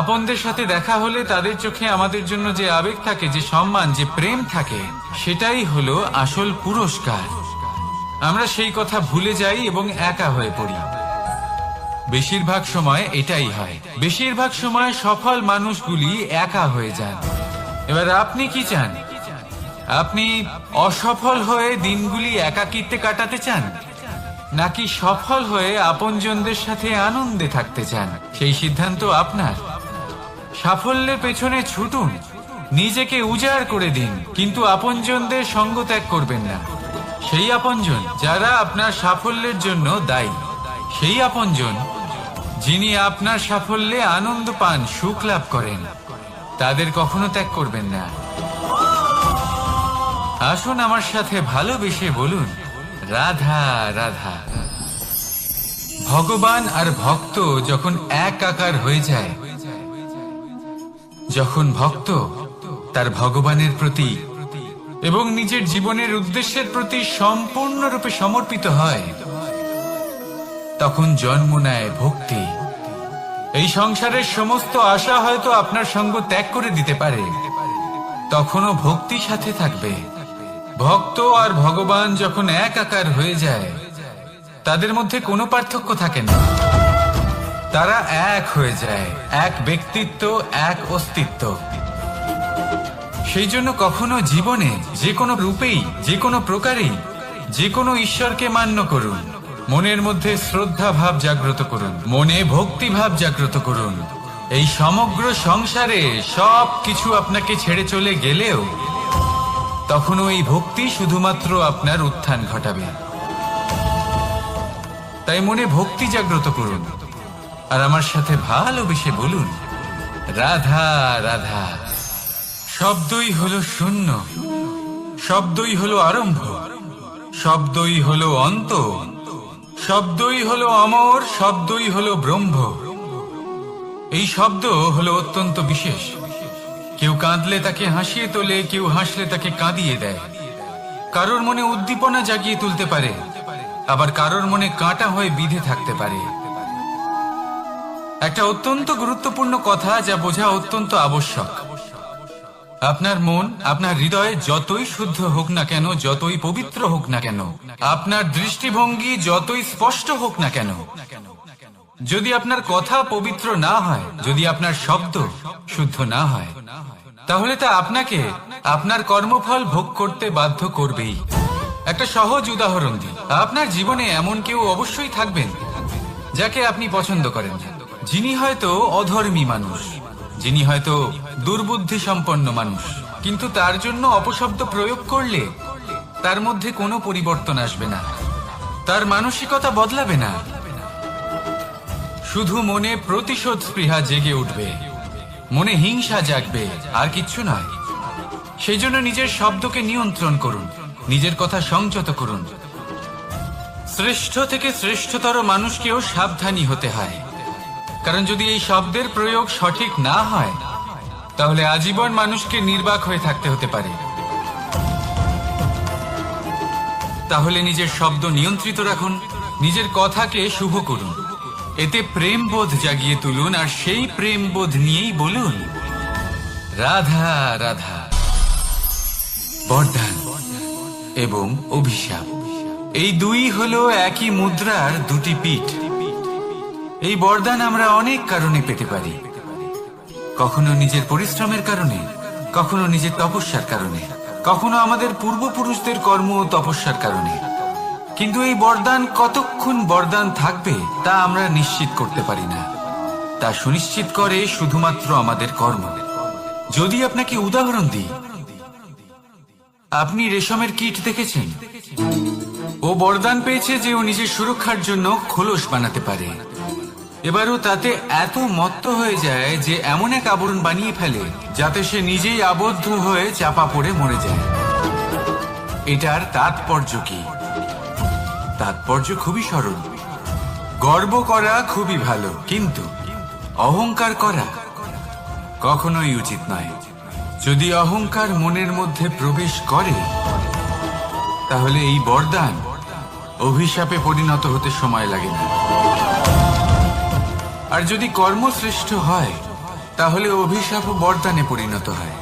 আপনদের সাথে দেখা হলে তাদের চোখে আমাদের জন্য যে আবেগ থাকে, যে সম্মান, যে প্রেম থাকে, সেটাই হলো আসল পুরস্কার। আমরা সেই কথা ভুলে যাই এবং একা হয়ে পড়ি। বেশিরভাগ সময় এটাই হয়। বেশিরভাগ সময় সফল মানুষগুলি একা হয়ে যান। এবার আপনি কি চান? আপনি অসফল হয়ে দিনগুলি একাকিত্বে কাটাতে চান, নাকি সফল হয়ে আপনজনদের সাথে আনন্দে থাকতে চান? সেই সিদ্ধান্ত আপনার। সাফল্যের পেছনে ছুটুন, নিজেকে উজাড় করে দিন, কিন্তু আপনজনদের সঙ্গ ত্যাগ করবেন না। সেই আপনজন যারা আপনার সাফল্যের জন্য দায়ী, সেই আপনজন যিনি আপনার সাফল্যে আনন্দ পান, সুখ লাভ করেন, তাদের কখনো ত্যাগ করবেন না। আসুন আমার সাথে ভালোবেসে বলুন, রাধা রাধা। ভগবান আর ভক্ত যখন একাকার হয়ে যায়, যখন ভক্ত তার ভগবানের প্রতি এবং নিজের জীবনের উদ্দেশ্যের প্রতি সম্পূর্ণরূপে সমর্পিত হয়, তখন জন্ম নেয় ভক্তি। এই সংসারের সমস্ত আশা হয়তো আপনার সঙ্গ ত্যাগ করে দিতে পারে, তখনও ভক্তি সাথে থাকবে। ভক্ত আর ভগবান যখন একাকার হয়ে যায়, তাদের মধ্যে কোনো পার্থক্য থাকে না। তারা এক হয়ে যায়, এক ব্যক্তিত্ব, এক অস্তিত্ব। সেই জন্য কখনো জীবনে যে কোনো রূপেই, যে কোনো প্রকারেই, যে কোনো ঈশ্বরকে মান্য করুন। মনের মধ্যে শ্রদ্ধা ভাব জাগ্রত করুন, মনে ভক্তি ভাব জাগ্রত করুন। এই সমগ্র সংসারে সব কিছু আপনাকে ছেড়ে চলে গেলেও তখনও এই ভক্তি শুধুমাত্র আপনার উত্থান ঘটাবে। তাই মনে ভক্তি জাগ্রত করুন আর আমার সাথে ভালোবেসে বলুন, রাধা রাধা। শব্দই হলো শূন্য, শব্দই হলো আরম্ভ, শব্দই হলো অন্ত, শব্দই হলো অমর, শব্দই হলো ব্রহ্ম। এই শব্দ হলো অত্যন্ত বিশেষ। কেউ কাঁদলে তাকে হাসিয়ে তোলে, কেউ হাসলে তাকে কাঁদিয়ে দেয়। কারোর মনে উদ্দীপনা জাগিয়ে তুলতে পারে, আবার কারোর মনে কাঁটা হয়ে বিঁধে থাকতে পারে। একটা অত্যন্ত গুরুত্বপূর্ণ কথা যা বোঝা অত্যন্ত আবশ্যক। আপনার মন, আপনার হৃদয় যতই শুদ্ধ হোক না কেন, যতই পবিত্র হোক না কেন, আপনার দৃষ্টিভঙ্গি যতই স্পষ্ট হোক না কেন, যদি আপনার কথা পবিত্র না হয়, যদি আপনার শব্দ শুদ্ধ না হয়, তাহলে তা আপনাকে আপনার কর্মফল ভোগ করতে বাধ্য করবেই। একটা সহজ উদাহরণ দিই। আপনার জীবনে এমন কেউ অবশ্যই থাকবেন যাকে আপনি পছন্দ করেন না, যিনি হয়তো অধর্মী মানুষ, যিনি হয়তো দুর্বুদ্ধি সম্পন্ন মানুষ, কিন্তু তার জন্য অপশব্দ প্রয়োগ করলে তার মধ্যে কোনো পরিবর্তন আসবে না, তার মানসিকতা বদলাবে না, শুধু মনে প্রতিশোধ স্পৃহা জেগে উঠবে, মনে হিংসা জাগবে, আর কিচ্ছু নয়। সেই জন্য নিজের শব্দকে নিয়ন্ত্রণ করুন, নিজের কথা সংযত করুন। শ্রেষ্ঠ থেকে শ্রেষ্ঠতর মানুষকেও সাবধানী হতে হয়, কারণ যদি এই শব্দের প্রয়োগ সঠিক না হয় তাহলে আজীবন মানুষকে নির্বাক হয়ে থাকতে হতে পারে। তাহলে নিজের শব্দ নিয়ন্ত্রিত রাখুন, নিজের কথাকে শুভ করুন, এতে প্রেমবোধ জাগিয়ে তুলুন, আর সেই প্রেমবোধ নিয়েই বলুন রাধা রাধা। বরদান এবং অভিশাপ এই দুই হলো একই মুদ্রার দুটি পিঠ। এই বরদান আমরা অনেক কারণে পেতে পারি, কখনো নিজের পরিশ্রমের কারণে, কখনো নিজের তপস্যার কারণে, কখনো আমাদের পূর্বপুরুষদের কর্ম ও তপস্যার কারণে। কিন্তু এই বরদান কতক্ষণ বরদান থাকবে তা আমরা নিশ্চিত করতে পারি না, তা সুনিশ্চিত করে শুধুমাত্র আমাদের কর্ম। যদি আপনাকে উদাহরণ দিই, আপনি রেশমের কীট দেখেছেন? ও বরদান পেয়েছে যে ও নিজের সুরক্ষার জন্য খোলস বানাতে পারে। এবারও তাতে এত মত্ত হয়ে যায় যে এমন এক আবরণ বানিয়ে ফেলে যাতে সে নিজেই আবদ্ধ হয়ে চাপা পড়ে মরে যায়। এটার তাৎপর্য কি? তাৎপর্য খুবই সরল। গর্ব করা খুবই ভালো, কিন্তু অহংকার করা কখনোই উচিত নয়। যদি অহংকার মনের মধ্যে প্রবেশ করে তাহলে এই বরদান অভিশাপে পরিণত হতে সময় লাগে না। আর যদি কর্মশ্রেষ্ঠ হয় তাহলে অভিশাপ বরদানে পরিণত হয়।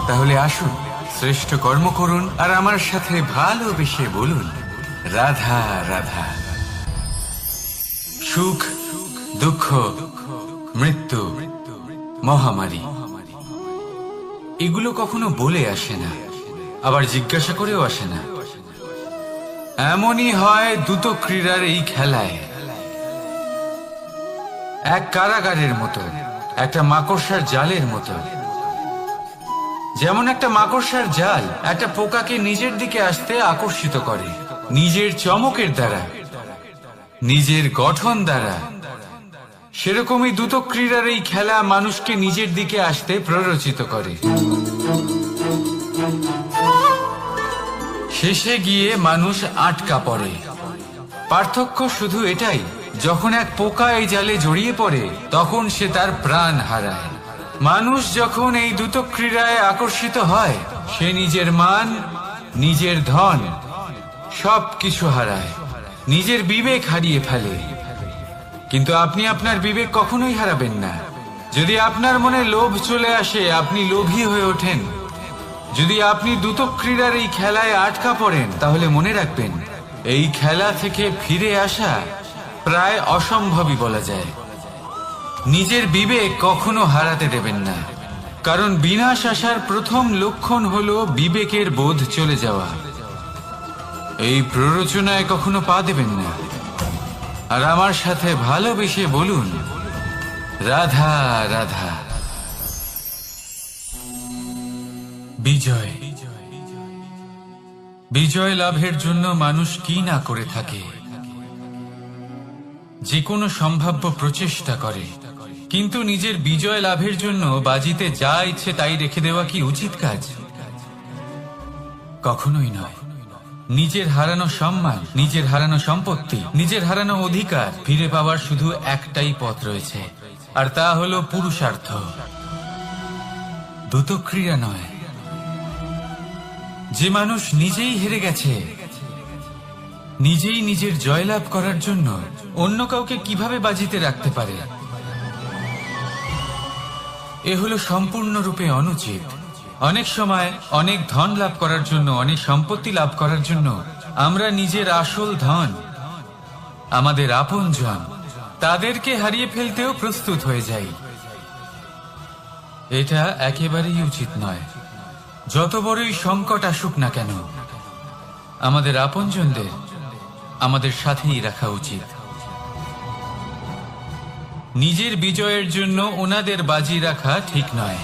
তাহলে আসুন শ্রেষ্ঠ কর্ম করুন আর আমার সাথে ভালোবেসে বলুন রাধা রাধা। সুখ, দুঃখ, মৃত্যু, মহামারী এগুলো কখনো বলে আসে না, আবার জিজ্ঞাসা করেও আসে না। এমনই হয় দ্রুত ক্রীড়ার এই খেলায়। এক কারাগারের মতো, একটা মাকড়সার জালের মতো। যেমন একটা মাকড়সার জাল একটা পোকাকে নিজের দিকে আসতে আকর্ষিত করে নিজের চমকের দ্বারা, নিজের গঠন দ্বারা, সেরকমই দ্রুত ক্রীড়ার এই খেলা মানুষকে নিজের দিকে আসতে প্ররোচিত করে। শেষে গিয়ে মানুষ আটকা পড়ে। পার্থক্য শুধু এটাই, যখন এক পোকা এই জালে জড়িয়ে পড়ে তখন সে তার প্রাণ হারায়। মানুষ যখন এই দ্রুত ক্রীড়ায় আকর্ষিত হয় সে নিজের মান, নিজের ধন সবকিছু হারায়, নিজের বিবেক হারিয়ে ফেলে। কিন্তু আপনি আপনার বিবেক কখনোই হারাবেন না। যদি আপনার মনে লোভ চলে আসে আপনি লোভী হয়ে ওঠেন। যদি আপনি দ্রুত ক্রীড়ার এই খেলায় আটকা পড়েন তাহলে মনে রাখবেন এই খেলা থেকে ফিরে আসা প্রায় অসম্ভবই বলা যায়। নিজের বিবেক কখনো হারাতে দেবেন না, কারণ বিনাশ আসার প্রথম লক্ষণ হলো বিবেকের বোধ চলে যাওয়া। এই প্ররোচনায় কখনো পা দেবেন না। আর আমার সাথে ভালোবেসে বলুন রাধা রাধা। বিজয়, বিজয় লাভের জন্য মানুষ কি না করে থাকে, যে কোনো সম্ভাব্য প্রচেষ্টা করে। কিন্তু নিজের বিজয় লাভের জন্য বাজিতে যা ইচ্ছে তাই রেখে দেওয়া কি উচিত কাজ? কখনোই নয়। নিজের হারানো সম্মান, নিজের হারানো সম্পত্তি, নিজের হারানো অধিকার ফিরে পাওয়ার শুধু একটাই পথ রয়েছে, আর তা হলো পুরুষার্থ, দ্রুত ক্রীড়া নয়। যে মানুষ নিজেই হেরে গেছে, নিজেই নিজের জয়লাভ করার জন্য অন্য কাউকে কিভাবে বাজিতে রাখতে পারে? এ হলো সম্পূর্ণরূপে অনুচিত। অনেক সময় অনেক ধন লাভ করার জন্য, অনেক সম্পত্তি লাভ করার জন্য আমরা নিজের আসল ধন, আমাদের আপনজন, তাদেরকে হারিয়ে ফেলতেও প্রস্তুত হয়ে যাই। এটা একেবারেই উচিত নয়। যত বড়ই সংকট আসুক না কেন আমাদের আপনজনদের আমাদের সাথেই রাখা উচিত। নিজের বিজয়ের জন্য ওনাদের বাজি রাখা ঠিক নয়।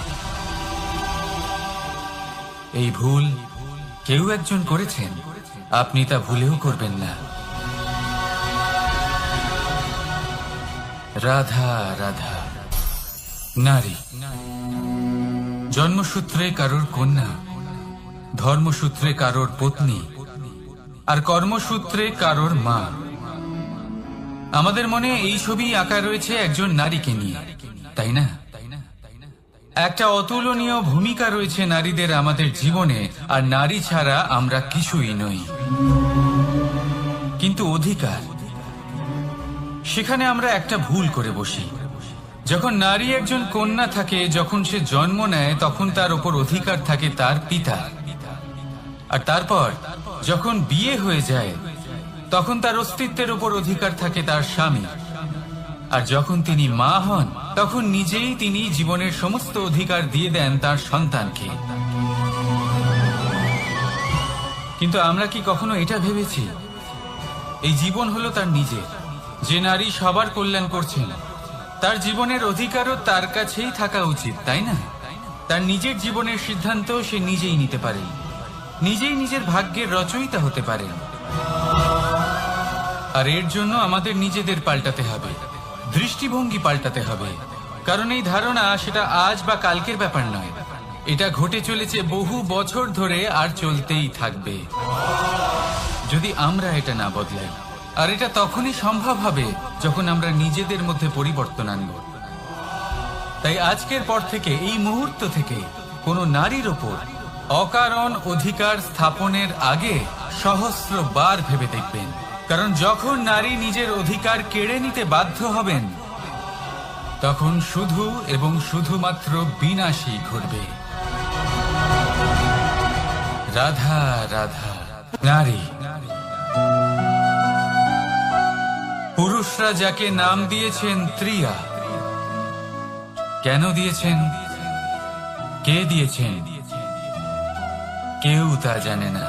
এই ভুল কেউ একজন করেছেন, আপনি তা ভুলেও করবেন না। রাধা রাধা। নারী জন্মসূত্রে কারোর কন্যা, ধর্মসূত্রে কারোর পত্নী, আর কর্মসূত্রে কারোর মা। আমাদের মনে এই ছবি আঁকা রয়েছে একজন নারীকে নিয়ে, তাই না? একটা অতুলনীয় ভূমিকা রয়েছে নারীদের আমাদের জীবনে, আর নারী ছাড়া আমরা কিছুই নই। কিন্তু অধিকার, সেখানে আমরা একটা ভুল করে বসি। যখন নারী একজন কন্যা থাকে, যখন সে জন্ম নেয়, তখন তার উপর অধিকার থাকে তার পিতা। আর তারপর যখন বিয়ে হয়ে যায়, তখন তার অস্তিত্বের উপর অধিকার থাকে তার স্বামী। আর যখন তিনি মা হন, তখন নিজেই তিনি জীবনের সমস্ত অধিকার দিয়ে দেন তার সন্তানকে। কিন্তু আমরা কি কখনো এটা ভেবেছি এই জীবন হলো তার নিজের? যে নারী সবার কল্যাণ করছেন, তার জীবনের অধিকারও তার কাছেই থাকা উচিত, তাই না? তার নিজের জীবনের সিদ্ধান্ত সে নিজেই নিতে পারে, নিজেই নিজের ভাগ্যের রচয়িতা হতে পারেন। আর এর জন্য আমাদের নিজেদের পাল্টাতে হবে, দৃষ্টিভঙ্গি পাল্টাতে হবে। কারণ এই ধারণা সেটা আজ বা কালকের ব্যাপার নয়, এটা ঘটে চলেছে বহু বছর ধরে, আর চলতেই থাকবে যদি আমরা এটা না বদলাই। আর এটা তখনই সম্ভব হবে যখন আমরা নিজেদের মধ্যে পরিবর্তন আনব। তাই আজকের পর থেকে, এই মুহূর্ত থেকে, কোনো নারীর ওপর অকারণ অধিকার স্থাপনের আগে সহস্রবার ভেবে দেখবেন। কারণ যখন নারী নিজের অধিকার কেড়ে নিতে বাধ্য হবেন, তখন শুধু এবং শুধুমাত্র বিনাশই ঘটবে। রাধা রাধা। নারী, পুরুষরা যাকে নাম দিয়েছেন ত্রিয়া, কেন দিয়েছেন, কে দিয়েছেন, কেউ তা জানে না।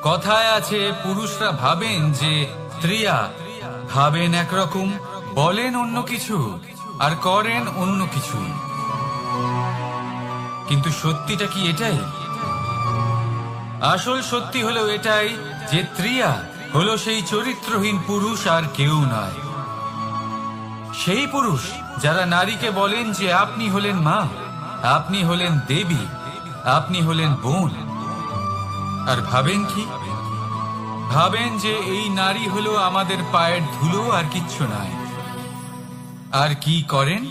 কথায় আছে, পুরুষরা ভাবেন যে ত্রিয়া, ভাবেন একরকম, বলেন অন্য কিছু, আর করেন অন্য কিছু। কিন্তু সত্যিটা কি এটাই? আসল সত্যি হলো এটাই যে ত্রিয়া হলো সেই চরিত্রহীন পুরুষ, আর কেউ নয়। সেই পুরুষ যারা নারীকে বলেন যে আপনি হলেন মা, আপনি হলেন দেবী, আপনি হলেন বোন। আর ভাবেন কি? ভাবেন যে এই নারী হলো আমাদের পায়ের ধুলো, আর কিচ্ছু নয়। আর কি করেন?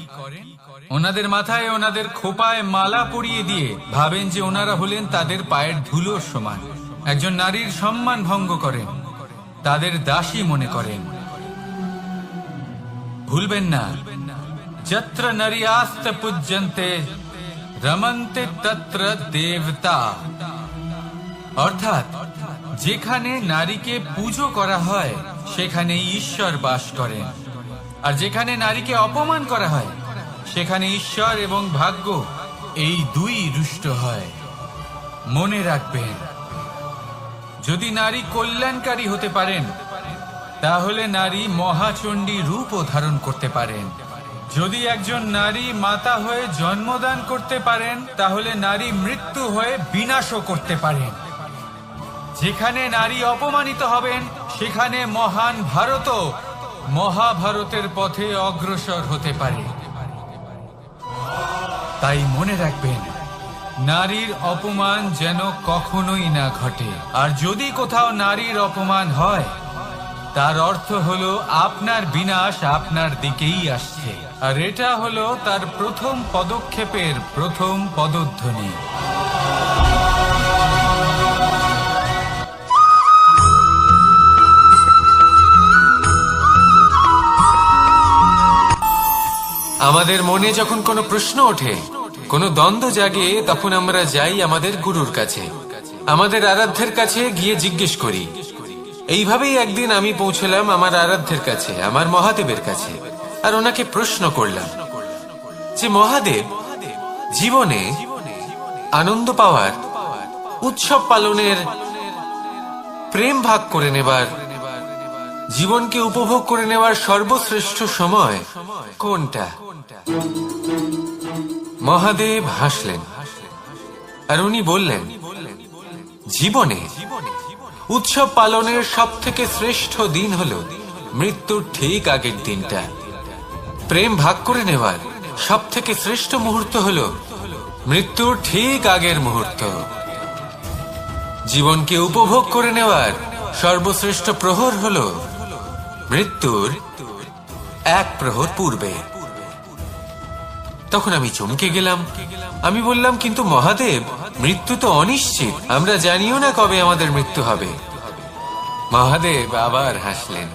ওনাদের মাথায়, ওনাদের খোপায় মালা পরিয়ে দিয়ে ভাবেন যে ওনারা হলেন তাদের পায়ের ধুলোর সমান। একজন নারীর সম্মান ভঙ্গ করেন, তাদের দাসী মনে করেন। ভুলবেন না, যত্র নারীয়াস্ত পূজ্যন্তে রমন্তে তত্র দেবতা। অর্থাৎ যেখানে নারীকে পুজো করা হয়, সেখানে ঈশ্বর বাস করেন। আর যেখানে নারীকে অপমান করা হয়, সেখানে ঈশ্বর এবং ভাগ্য এই দুই রুষ্ট হয়। মনে রাখবেন, যদি নারী কল্যাণকারী হতে পারেন, তাহলে নারী মহাচণ্ডী রূপও ধারণ করতে পারেন। যদি একজন নারী মাতা হয়ে জন্মদান করতে পারেন, তাহলে নারী মৃত্যু হয়ে বিনাশও করতে পারেন। যেখানে নারী অপমানিত হবেন, সেখানে মহান ভারতও মহাভারতের পথে অগ্রসর হতে পারে। তাই মনে রাখবেন, নারীর অপমান যেন কখনোই না ঘটে। আর যদি কোথাও নারীর অপমান হয়, তার অর্থ হলো আপনার বিনাশ আপনার দিকেই আসছে। আর এটা হলো তার প্রথম পদক্ষেপের প্রথম পদধ্বনি। আমাদের মনে যখন কোনো প্রশ্ন ওঠে, কোনো দ্বন্দ্ব জাগে, তখন আমরা যাই আমাদের গুরুর কাছে, আমাদের আরাধ্যের কাছে গিয়ে জিজ্ঞেস করি। এইভাবেই একদিন আমি পৌঁছলাম আমার আরাধ্যের কাছে, আমার মহাদেবের কাছে। আর ওনাকে প্রশ্ন করলাম যে মহাদেব, জীবনে আনন্দ পাওয়ার, উৎসব পালনের, প্রেম ভাগ করে নেবার জীবনকে উপভোগ করে নেওয়ার সর্বশ্রেষ্ঠ সময় কোনটা? মহাদেব হাসলেন আর উনি বললেন, জীবনে উৎসব পালনের সব থেকে শ্রেষ্ঠ দিন হল মৃত্যুর ঠিক আগের দিনটা। প্রেম ভাগ করে নেওয়ার সব থেকে শ্রেষ্ঠ মুহূর্ত হল মৃত্যুর ঠিক আগের মুহূর্ত। জীবনকে উপভোগ করে নেওয়ার সর্বশ্রেষ্ঠ প্রহর হল মৃত্যুর এক প্রহর পূর্বে। তখন আমি চমকে গেলাম। আমি বললাম, কিন্তু মহাদেব, মৃত্যু তো অনিশ্চিত, আমরা জানিও না কবে আমাদের মৃত্যু হবে। মহাদেব আবার হাসলেন।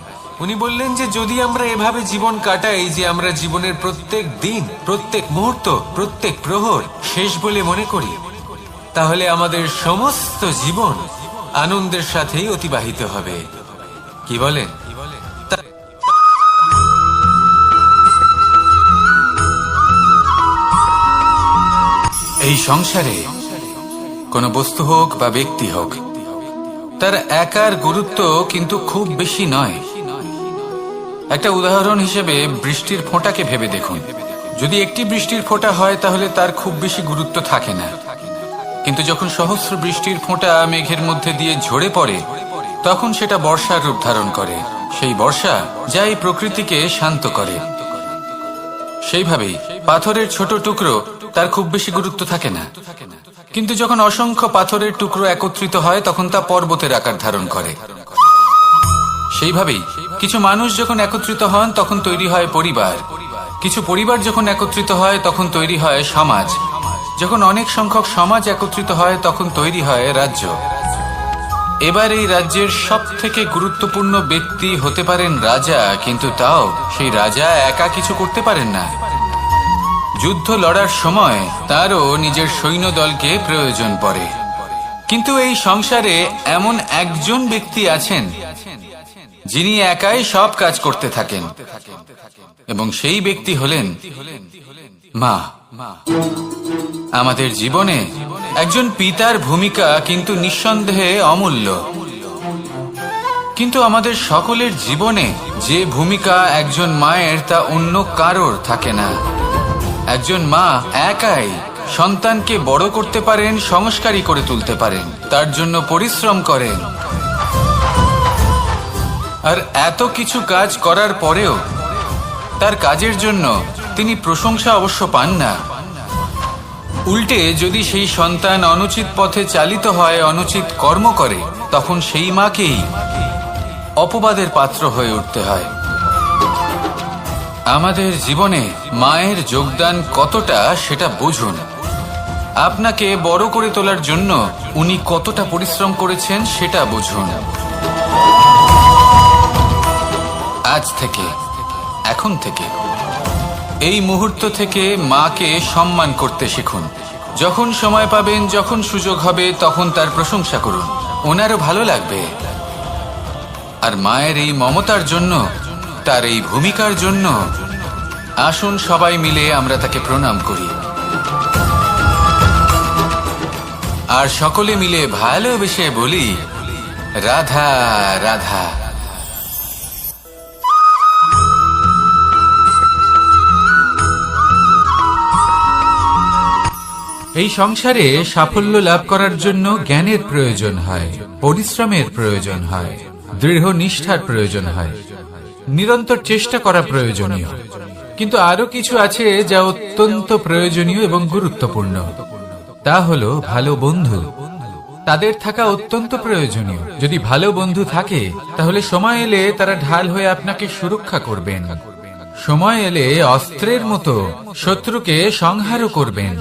উনি বললেন যে যদি আমরা এভাবে জীবন কাটাই যে আমরা জীবনের প্রত্যেক দিন, প্রত্যেক মুহূর্ত, প্রত্যেক প্রহর শেষ বলে মনে করি, তাহলে আমাদের সমস্ত জীবন আনন্দের সাথেই অতিবাহিত হবে। কি বলেন? এই সংসারে কোনো বস্তু হোক বা ব্যক্তি হোক, তার একার গুরুত্ব কিন্তু খুব বেশি নয়। একটা উদাহরণ হিসেবে বৃষ্টির ফোঁটাকে ভেবে দেখুন। যদি একটি বৃষ্টির ফোঁটা হয় তাহলে তার খুব বেশি গুরুত্ব থাকে না, কিন্তু যখন সহস্র বৃষ্টির ফোঁটা মেঘের মধ্যে দিয়ে ঝরে পড়ে, তখন সেটা বর্ষার রূপ ধারণ করে। সেই বর্ষা যা এই প্রকৃতিকে শান্ত করে। সেইভাবেই পাথরের ছোট টুকরো, তার খুব বেশি গুরুত্ব থাকে না, কিন্তু যখন অসংখ্য পাথরের টুকরো একত্রিত হয় তখন তা পর্বতের আকার ধারণ করে। সেইভাবেই কিছু মানুষ যখন একত্রিত হন তখন তৈরি হয় পরিবার, কিছু পরিবার যখন একত্রিত হয় তখন তৈরি হয় সমাজ, যখন অনেক সংখ্যক সমাজ একত্রিত হয় তখন তৈরি হয় রাজ্য। এবার এই রাজ্যের সব থেকে গুরুত্বপূর্ণ ব্যক্তি হতে পারেন রাজা, কিন্তু তাও সেই রাজা একা কিছু করতে পারেন না। যুদ্ধ লড়ার সময় তারও নিজের সৈন্যদলকে প্রয়োজন পড়ে। কিন্তু এই সংসারে এমন একজন ব্যক্তি আছেন যিনি একাই সব কাজ করতে থাকেন, এবং সেই ব্যক্তি হলেন মা। আমাদের জীবনে একজন পিতার ভূমিকা কিন্তু নিঃসন্দেহে অমূল্য, কিন্তু আমাদের সকলের জীবনে যে ভূমিকা একজন মায়ের তা অন্য কারোর থাকে না। একজন মা একাই সন্তানকে বড় করতে পারেন, সংস্কারী করে তুলতে পারেন, তার জন্য পরিশ্রম করেন। আর এত কিছু কাজ করার পরেও তার কাজের জন্য তিনি প্রশংসা অবশ্য পান না। উল্টে যদি সেই সন্তান অনুচিত পথে চালিত হয়, অনুচিত কর্ম করে, তখন সেই মাকেই অপবাদের পাত্র হয়ে উঠতে হয়। আমাদের জীবনে মায়ের যোগদান কতটা সেটা বুঝুন। আপনাকে বড় করে তোলার জন্য উনি কতটা পরিশ্রম করেছেন সেটা বুঝুন। আজ থেকে, এখন থেকে, এই মুহূর্ত থেকে মাকে সম্মান করতে শিখুন। যখন সময় পাবেন, যখন সুযোগ হবে, তখন তার প্রশংসা করুন, ওনারও ভালো লাগবে। আর মায়ের এই মমতার জন্য, তার এই ভূমিকার জন্য আসুন সবাই মিলে আমরা তাকে প্রণাম করি, আর সকলে মিলে ভালোবেসে বলি, রাধা রাধা। এই সংসারে সাফল্য লাভ করার জন্য জ্ঞানের প্রয়োজন হয়, পরিশ্রমের প্রয়োজন হয়, দৃঢ় নিষ্ঠার প্রয়োজন হয়, নিরন্তর চেষ্টা করা প্রয়োজনীয়। কিন্তু আরো কিছু আছে যা অত্যন্ত প্রয়োজনীয় এবং গুরুত্বপূর্ণ। তা হলো ভালো বন্ধু। তাদের থাকা অত্যন্ত প্রয়োজনীয়। যদি ভালো বন্ধু থাকে তাহলে সময় এলে তারা ঢাল হয়ে আপনাকে সুরক্ষা করবেন। সময় এলে অস্ত্রের মতো শত্রুকে সংহারও করবেন।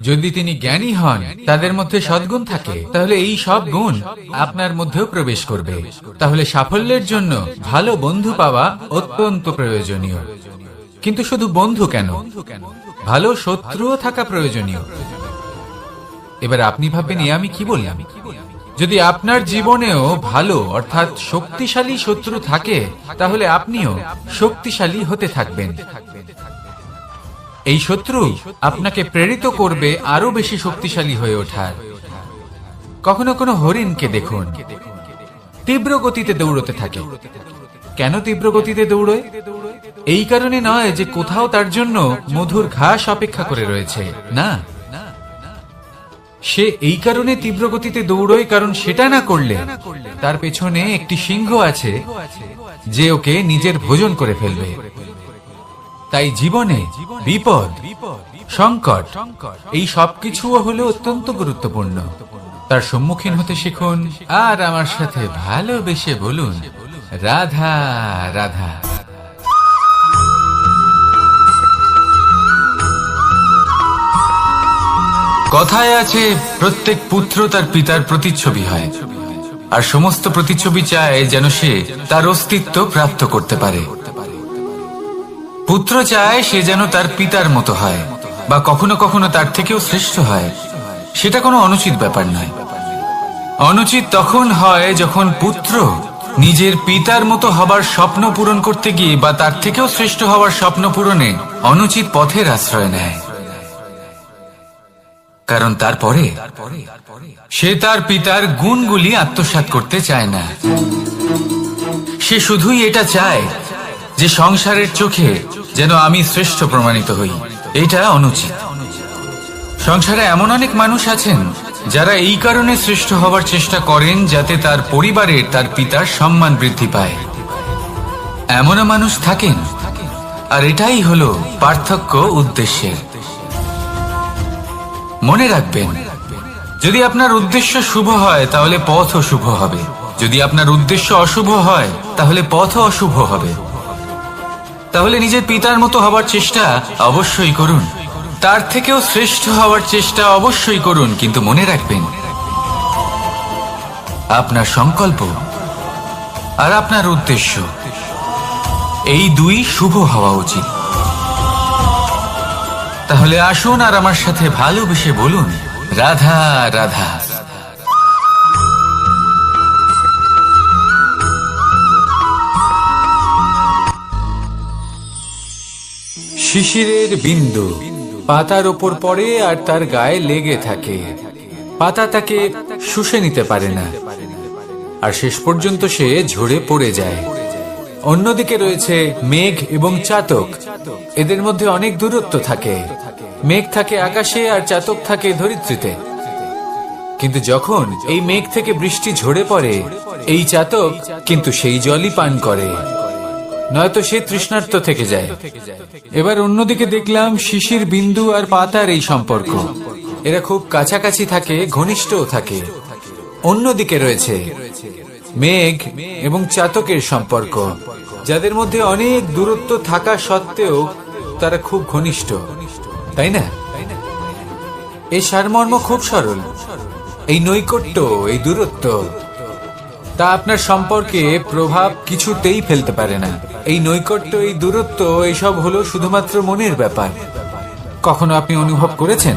যদি তিনি জ্ঞানী হন, তাদের মধ্যে সদ্গুণ থাকে, তাহলে এই সব গুণ আপনার মধ্যেও প্রবেশ করবে। তাহলে সাফল্যের জন্য ভালো বন্ধু পাওয়া অত্যন্ত প্রয়োজনীয়। কিন্তু শুধু বন্ধু কেন, ভালো শত্রুও থাকা প্রয়োজনীয়। এবার আপনি ভাববেন, আমি কি বললাম? যদি আপনার জীবনেও ভালো অর্থাৎ শক্তিশালী শত্রু থাকে, তাহলে আপনিও শক্তিশালী হতে থাকবেন। এই শত্রু আপনাকে প্রেরিত করবে আরো বেশি শক্তিশালী হয়ে ওঠার। কখনো কোনো হরিণকে দেখুন, তীব্র গতিতে দৌড়তে থাকে, কেন তীব্র গতিতে দৌড়য়? এই কারণে নয় যে কোথাও তার জন্য মধুর ঘাস অপেক্ষা করে রয়েছে, না, সে এই কারণে তীব্র গতিতে দৌড়য় কারণ সেটা না করলে তার পেছনে একটি সিংহ আছে যে ওকে নিজের ভোজন করে ফেলবে। তাই জীবনে বিপদ, সংকট, এই সবকিছুও হলো অত্যন্ত গুরুত্বপূর্ণ। তার সম্মুখীন হতে শিখুন আর আমার সাথে ভালোবেসে বলুন, রাধা রাধা। কথায় আছে, প্রত্যেক পুত্র তার পিতার প্রতিচ্ছবি হয়, আর সমস্ত প্রতিচ্ছবি চায় যেন সে তার অস্তিত্ব প্রাপ্ত করতে পারে। পুত্র চায় সে যেন তার পিতার মতো হয়, বা কখনো কখনো তার থেকেও শ্রেষ্ঠ হয়। সেটা কোনো অনুচিত ব্যাপার নয়। অনুচিত তখন হয় যখন পুত্র নিজের পিতার মতো হবার স্বপ্ন পূরণ করতে গিয়ে বা তার থেকেও শ্রেষ্ঠ হওয়ার স্বপ্ন পূরণে অনুচিত পথের আশ্রয় নেয়। কারণ তারপরে সে তার পিতার গুণগুলি আত্মসাৎ করতে চায় না। সে শুধুই এটা চায় যে সংসারের চোখে যেন আমি শ্রেষ্ঠ প্রমাণিত হই। এটা অনুচিত। সংসারে এমন অনেক মানুষ আছেন যারা এই কারণে শ্রেষ্ঠ হওয়ার চেষ্টা করেন যাতে তার পরিবারের তার পিতার সম্মান বৃদ্ধি পায়। এমনও মানুষ থাকেন, আর এটাই হলো পার্থক্য উদ্দেশ্যের। মনে রাখবেন, যদি আপনার উদ্দেশ্য শুভ হয় তাহলে পথও শুভ হবে, যদি আপনার উদ্দেশ্য অশুভ হয় তাহলে পথও অশুভ হবে। তাহলে নিজের পিতার মতো হবার চেষ্টা অবশ্যই করুন, তার থেকেও শ্রেষ্ঠ হওয়ার চেষ্টা অবশ্যই করুন, কিন্তু মনে রাখবেন আপনার সংকল্প আর আপনার উদ্দেশ্য এই দুই শুভ হওয়া উচিত। তাহলে আসুন আর আমার সাথে ভালোবেসে বলুন, রাধা রাধা। শিশিরের বিন্দু পাতার ওপর পড়ে আর তার গায়ে লেগে থাকে। পাতা তাকে শুষে নিতে পারে না, আর শেষ পর্যন্ত সে ঝরে পড়ে যায়। অন্যদিকে রয়েছে মেঘ এবং চাতক। এদের মধ্যে অনেক দূরত্ব থাকে। মেঘ থাকে আকাশে আর চাতক থাকে ধরিত্রীতে। কিন্তু যখন এই মেঘ থেকে বৃষ্টি ঝরে পড়ে, এই চাতক কিন্তু সেই জলই পান করে, নয়তো সে তৃষ্ণার্ত থেকে যায়। এবার অন্যদিকে দেখলাম শিশির বিন্দু আর পাতার এই সম্পর্ক। এরা খুব কাছাকাছি থাকে, ঘনিষ্ঠও থাকে। অন্যদিকে রয়েছে মেঘ এবং চাতকের সম্পর্ক, যাদের মধ্যে অনেক দূরত্ব থাকা সত্ত্বেও তারা খুব ঘনিষ্ঠ, তাই না? এই সারমর্ম খুব সরল। এই নৈকট্য, এই দূরত্ব, তা আপনার সম্পর্কে প্রভাব কিছুতেই ফেলতে পারে না। এই নৈকট্য, এই দূরত্ব, এইসব হলো শুধুমাত্র মনের ব্যাপার। কখনো আপনি অনুভব করেছেন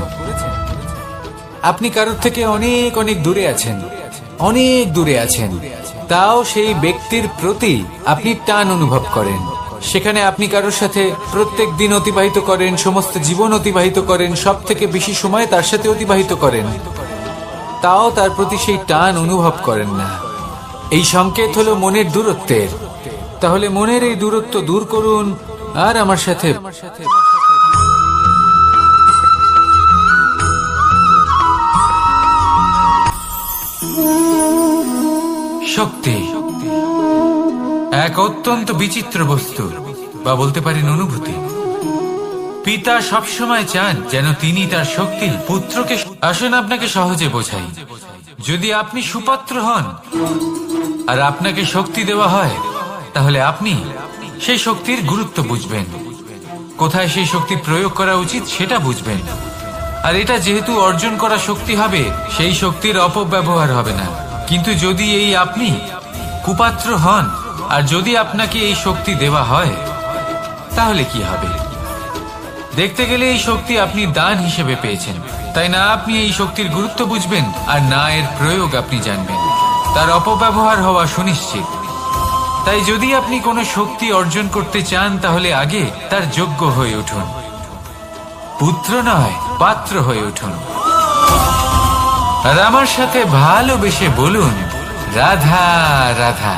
আপনি কারোর থেকে অনেক অনেক দূরে আছেন, অনেক দূরে আছেন, তাও সেই ব্যক্তির প্রতি আপনি টান অনুভব করেন। সেখানে আপনি কারোর সাথে প্রত্যেক দিন অতিবাহিত করেন, সমস্ত জীবন অতিবাহিত করেন, সব থেকে বেশি সময় তার সাথে অতিবাহিত করেন, তাও তার প্রতি সেই টান অনুভব করেন না। এই সংকেত হলো মনের দূরত্বের। তাহলে মনের এই দূরত্ব দূর করুন আর আমার সাথে শক্তি এক অত্যন্ত বিচিত্র বস্তু, বা বলতে পারেন অনুভূতি। পিতা সবসময় চান যেন তিনি তার শক্তি পুত্রকে। আসুন আপনাকে সহজে বোঝাই। যদি আপনি সুপাত্র হন আর আপনাকে শক্তি দেওয়া হয়, তাহলে আপনি সেই শক্তির গুরুত্ব বুঝবেন, কোথায় সেই শক্তি প্রয়োগ করা উচিত সেটা বুঝবেন। আর এটা যেহেতু অর্জন করা শক্তি হবে, সেই শক্তির অপব্যবহার হবে না। কিন্তু যদি এই আপনি কুপাত্র হন আর যদি আপনাকে এই শক্তি দেওয়া হয়, তাহলে কি হবে? দেখতে গেলে এই শক্তি আপনি দান হিসেবে পেয়েছেন, তাই না আপনি এই শক্তির গুরুত্ব বুঝবেন আর না এর প্রয়োগ আপনি জানবেন। তার অপব্যবহার হওয়া সুনিশ্চিত। তাই যদি আপনি কোনো শক্তি অর্জন করতে চান, তাহলে আগে তার যোগ্য হয়ে উঠুন। পুত্র নয়, পাত্র হয়ে উঠুন। আর আমার সাথে ভালোবেসে বলুন, রাধা রাধা।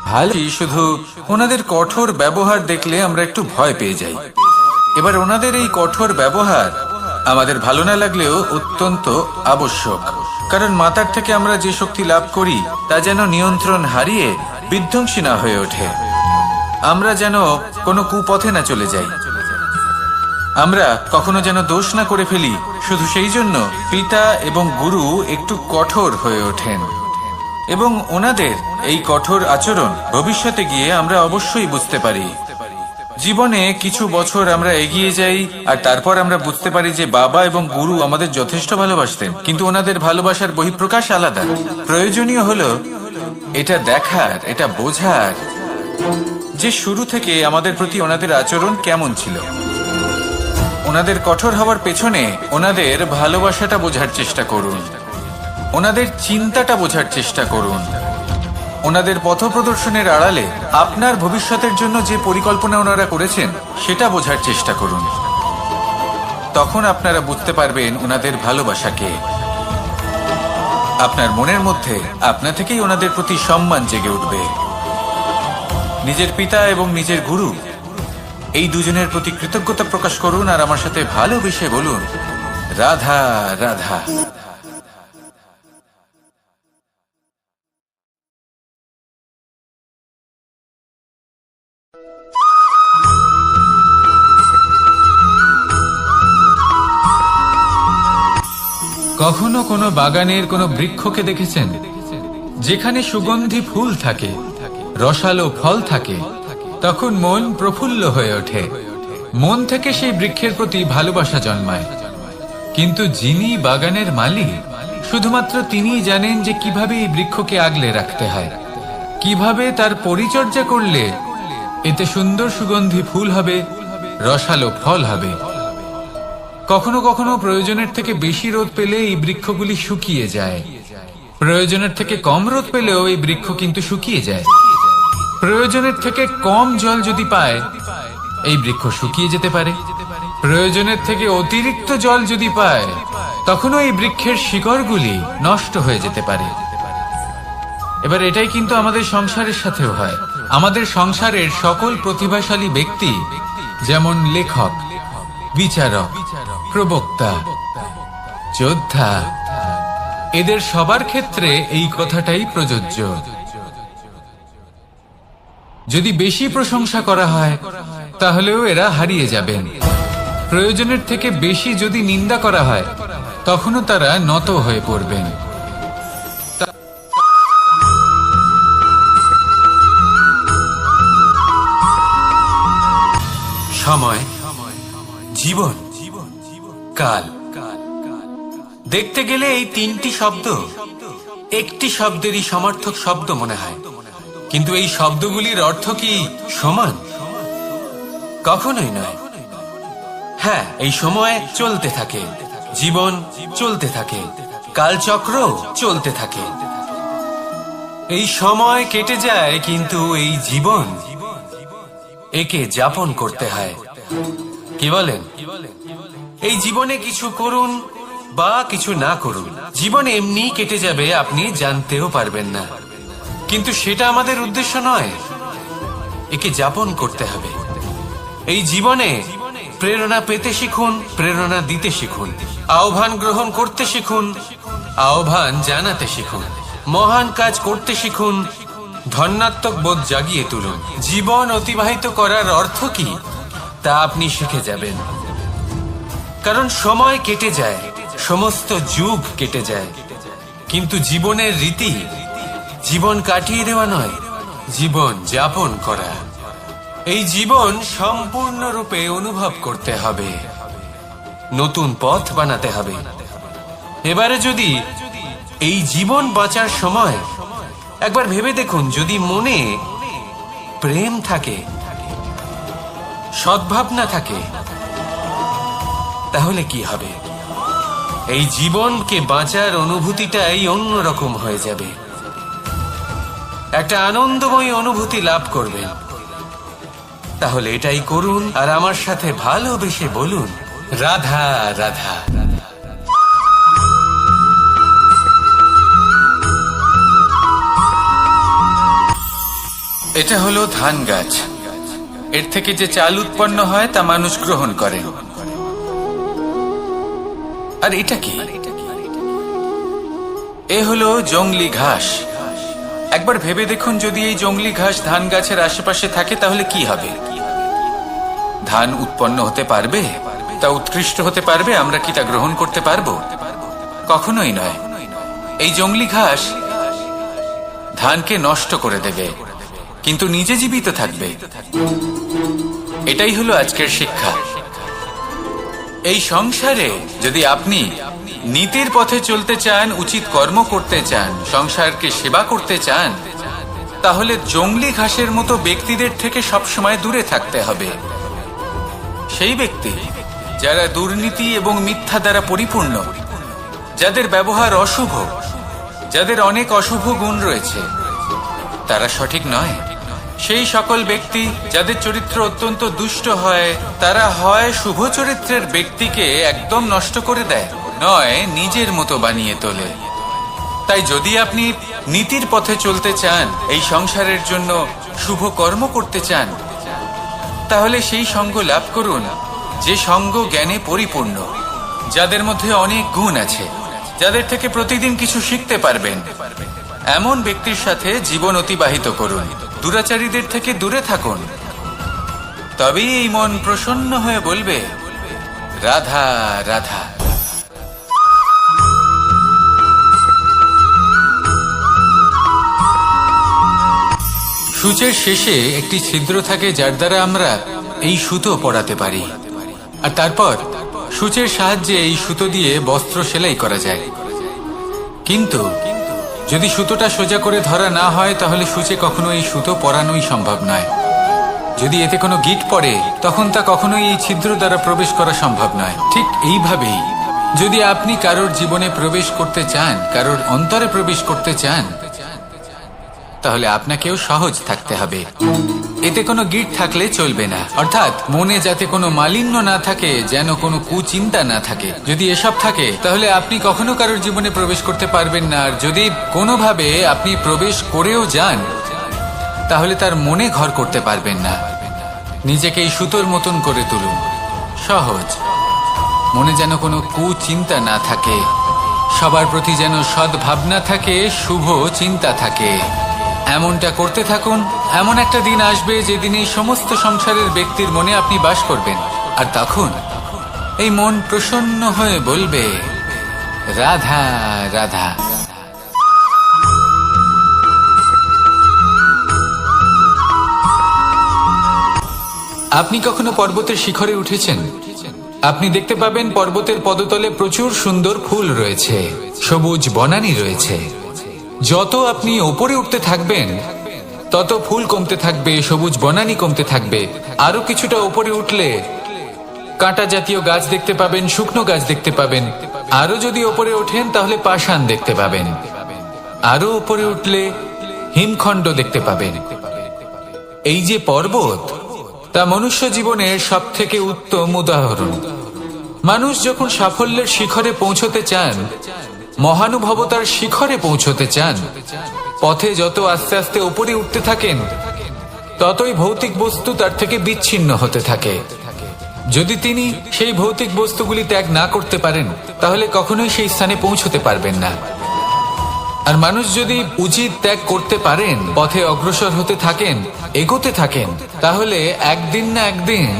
ভালো, শুধু ওনাদের কঠোর ব্যবহার দেখলে আমরা একটু ভয় পেয়ে যাই। এবার ওনাদের এই কঠোর ব্যবহার আমাদের ভালো না লাগলেও অত্যন্ত আবশ্যক, কারণ মাতার থেকে আমরা যে শক্তি লাভ করি তা যেন নিয়ন্ত্রণ হারিয়ে বিধ্বংসী না হয়ে ওঠে, আমরা যেন কোনো কুপথে না চলে যাই, আমরা কখনো যেন দোষ না করে ফেলি। শুধু সেই জন্য পিতা এবং গুরু একটু কঠোর হয়ে ওঠেন, এবং ওনাদের এই কঠোর আচরণ ভবিষ্যতে গিয়ে আমরা অবশ্যই বুঝতে পারি। জীবনে কিছু বছর আমরা এগিয়ে যাই আর তারপর আমরা বুঝতে পারি যে বাবা এবং গুরু আমাদের যথেষ্ট ভালোবাসতেন, কিন্তু ওনাদের ভালোবাসার বহিঃপ্রকাশ আলাদা। প্রয়োজনীয় হলো এটা দেখার, এটা বোঝার যে শুরু থেকে আমাদের প্রতি ওনাদের আচরণ কেমন ছিল। ওনাদের কঠোর হওয়ার পেছনে ওনাদের ভালোবাসাটা বোঝার চেষ্টা করুন, ওনাদের চিন্তাটা বোঝার চেষ্টা করুন, ওনাদের পথপ্রদর্শনের আড়ালে আপনার ভবিষ্যতের জন্য যে পরিকল্পনা ওনারা করেছেন সেটা বোঝার চেষ্টা করুন। তখন আপনারা বুঝতে পারবেন ওনাদের ভালোবাসাকে। আপনার মনের মধ্যে আপনা থেকেই ওনাদের প্রতি সম্মান জেগে উঠবে। নিজের পিতা এবং নিজের গুরু এই দুজনের প্রতি কৃতজ্ঞতা প্রকাশ করুন আর আমার সাথে ভালোবেসে বলুন, রাধা রাধা। কখনো কোনো বাগানের কোনো বৃক্ষকে দেখেছেন যেখানে সুগন্ধি ফুল থাকে, রসালো ফল থাকে? তখন মন প্রফুল্ল হয়ে ওঠে, মন থেকে সেই বৃক্ষের প্রতি ভালোবাসা জন্মায়। কিন্তু যিনি বাগানের মালিক, শুধুমাত্র তিনিই জানেন যে কিভাবে এই বৃক্ষকে আগলে রাখতে হয়, কিভাবে তার পরিচর্যা করলে এতে সুন্দর সুগন্ধি ফুল হবে, রসালো ফল হবে। কখনো কখনো প্রয়োজনের থেকে বেশি রোদ পেলে এই বৃক্ষগুলি শুকিয়ে যায়, প্রয়োজনের থেকে কম রোদ পেলেও এই বৃক্ষ কিন্তু শুকিয়ে যায়। প্রয়োজনের থেকে কম জল যদি পায় এই বৃক্ষ শুকিয়ে যেতে পারে, প্রয়োজনের থেকে অতিরিক্ত জল যদি পায় তখনও এই বৃক্ষের শিকড়গুলি নষ্ট হয়ে যেতে পারে। এবার এটাই কিন্তু আমাদের সংসারের সাথেও হয়। আমাদের সংসারের সকল প্রতিভাশালী ব্যক্তি, যেমন লেখক, বিচারক, প্রবক্তা, যোদ্ধা, এদের সবার ক্ষেত্রে এই কথাটাই প্রযোজ্য। যদি বেশি প্রশংসা করা হয় তাহলেও এরা হারিয়ে যাবেন। প্রয়োজনের থেকে বেশি যদি নিন্দা করা হয় তখনও তারা নত হয়ে পড়বেন। সময়, জীবন, কাল। দেখতে গেলে এই তিনটি শব্দ একটি শব্দেরই সমার্থক শব্দ মনে হয়, কিন্তু এই শব্দগুলির অর্থ কি সমান? কখনোই নয়। হ্যাঁ, এই সময় চলতে থাকে, জীবন চলতে থাকে, কালচক্র চলতে থাকে। এই সময় কেটে যায়, কিন্তু এই জীবন একে যাপন করতে হয়। কি বলেন? এই জীবনে কিছু করুন বা কিছু না করুন, জীবন এমনি কেটে যাবে, আপনি জানতেও পারবেন না। কিন্তু সেটা আমাদের উদ্দেশ্য নয়, একে যাপন করতে হবে। এই জীবনে প্রেরণা পেতে শিখুন, প্রেরণা দিতে শিখুন, আহ্বান গ্রহণ করতে শিখুন, আহ্বান জানাতে শিখুন, মহান কাজ করতে শিখুন, ধন্যাত্মক বোধ জাগিয়ে তুলুন। জীবন অতিবাহিত করার অর্থ কি তা আপনি শিখে যাবেন, কারণ সময় কেটে যায়, সমস্ত যুগ কেটে যায়, কিন্তু জীবনের রীতি জীবন কাটিয়ে দেওয়া নয়, জীবন যাপন করা। এই জীবন সম্পূর্ণরূপে অনুভব করতে হবে, নতুন পথ বানাতে হবে। এবারে যদি এই জীবন বাঁচার সময় একবার ভেবে দেখুন, যদি মনে প্রেম থাকে, সদ্ভাবনা থাকে, তাহলে কি হবে? এই জীবনকে বাঁচার অনুভূতিটাই অন্যরকম হয়ে যাবে, একটা আনন্দময় অনুভূতি লাভ করবেন। তাহলে এটাই করুন আর আমার সাথে ভালোবেসে বলুন, রাধা রাধা। এটা হলো ধান গাছ। এর থেকে যে চাল উৎপন্ন হয় তা মানুষ গ্রহণ করে। আর এটা কি? এ হলো জংলি ঘাস। একবার ভেবে দেখুন, যদি এই জংলি ঘাস ধান গাছের আশেপাশে থাকে তাহলে কি হবে? ধান উৎপন্ন হতে পারবে? তা উৎকৃষ্ট হতে পারবে? আমরা কি তা গ্রহণ করতে পারবো? কখনোই নয়। এই জংলি ঘাস ধানকে নষ্ট করে দেবে, কিন্তু নিজে জীবিত থাকবে। এটাই হলো আজকের শিক্ষা। এই সংসারে যদি আপনি নীতির পথে চলতে চান, উচিত কর্ম করতে চান, সংসারকে সেবা করতে চান, তাহলে জংলি ঘাসের মতো ব্যক্তিদের থেকে সবসময় দূরে থাকতে হবে। সেই ব্যক্তি যারা দুর্নীতি এবং মিথ্যা দ্বারা পরিপূর্ণ, যাদের ব্যবহার অশুভ, যাদের অনেক অশুভ গুণ রয়েছে, তারা সঠিক নয়। সেই সকল ব্যক্তি যাদের চরিত্র অত্যন্ত দুষ্ট হয়, তারা হয় শুভ চরিত্রের ব্যক্তিকে একদম নষ্ট করে দেয়, নয় নিজের মতো বানিয়ে তোলে। তাই যদি আপনি নীতির পথে চলতে চান, এই সংসারের জন্য শুভ কর্ম করতে চান, তাহলে সেই সঙ্গ লাভ করুন যে সঙ্গ জ্ঞানে পরিপূর্ণ, যাদের মধ্যে অনেক গুণ আছে, যাদের থেকে প্রতিদিন কিছু শিখতে পারবেন। এমন ব্যক্তির সাথে জীবন অতিবাহিত করুন। দুরাচারীদের থেকে দূরে থাকুন। তবেই এই মন প্রসন্ন হয়ে বলবে, রাধা রাধা। সূচের শেষে একটি ছিদ্র থাকে, যার দ্বারা আমরা এই সুতো পরাতে পারি। আর তারপর সূচের সাহায্যে এই সুতো দিয়ে বস্ত্র সেলাই করা যায়। কিন্তু যদি সুতোটা সোজা করে ধরা না হয়, তাহলে সূচে কখনো এই সুতো পরানোই সম্ভব নয়। যদি এতে কোনো গিঁট পড়ে, তখন তা কখনোই এই ছিদ্র দ্বারা প্রবেশ করা সম্ভব নয়। ঠিক এইভাবেই যদি আপনি কারোর জীবনে প্রবেশ করতে চান, কারোর অন্তরে প্রবেশ করতে চান, তাহলে আপনাকেও সহজ থাকতে হবে। এতে কোনো গিঁট থাকলে চলবে না, অর্থাৎ মনে যাতে কোনো মালিন্য না থাকে, যেন কোনো কুচিন্তা না থাকে। যদি এসব থাকে, তাহলে আপনি কখনো কারোর জীবনে প্রবেশ করতে পারবেন না। আর যদি কোনোভাবে আপনি প্রবেশ করেও যান, তাহলে তার মনে ঘর করতে পারবেন না। নিজেকে এই সুতোর মতন করে তুলুন, সহজ। মনে যেন কোনো কুচিন্তা না থাকে, সবার প্রতি যেন সদ্ভাবনা থাকে, শুভ চিন্তা থাকে। এমনটা করতে থাকুন। এমন একটা দিন আসবে যেদিন এই সমস্ত সংসারের ব্যক্তির মনে আপনি বাস করবেন। আর তখন এই মন প্রসন্ন হয়ে বলবে, রাধা রাধা। আপনি কখনো পর্বতের শিখরে উঠেছেন? আপনি দেখতে পাবেন পর্বতের পদতলে প্রচুর সুন্দর ফুল রয়েছে, সবুজ বনানী রয়েছে। যত আপনি ওপরে উঠতে থাকবেন, তত ফুল কমতে থাকবে, সবুজ বনানী কমতে থাকবে। আরো কিছুটা ওপরে উঠলে কাঁটা জাতীয় গাছ দেখতে পাবেন, শুকনো গাছ দেখতে পাবেন। আরো যদি ওপরে ওঠেন, তাহলে পাষাণ দেখতে পাবেন। আরো ওপরে উঠলে হিমখণ্ড দেখতে পাবেন। এই যে পর্বত, তা মনুষ্য জীবনের সব থেকে উত্তম উদাহরণ। মানুষ যখন সাফল্যের শিখরে পৌঁছতে চান, মহানুভবতার শিখরে পৌঁছতে চান, পথে যত আস্তে আস্তে উপরে উঠতে থাকেন, ততই ভৌতিক বস্তু তার থেকে বিচ্ছিন্ন হতে থাকে। যদি তিনি সেই ভৌতিক বস্তুগুলি ত্যাগ না করতে পারেন, তাহলে কখনোই সেই স্থানে পৌঁছতে পারবেন না। আর মানুষ যদি উচিত ত্যাগ করতে পারেন, পথে অগ্রসর হতে থাকেন, এগোতে থাকেন, তাহলে একদিন না একদিন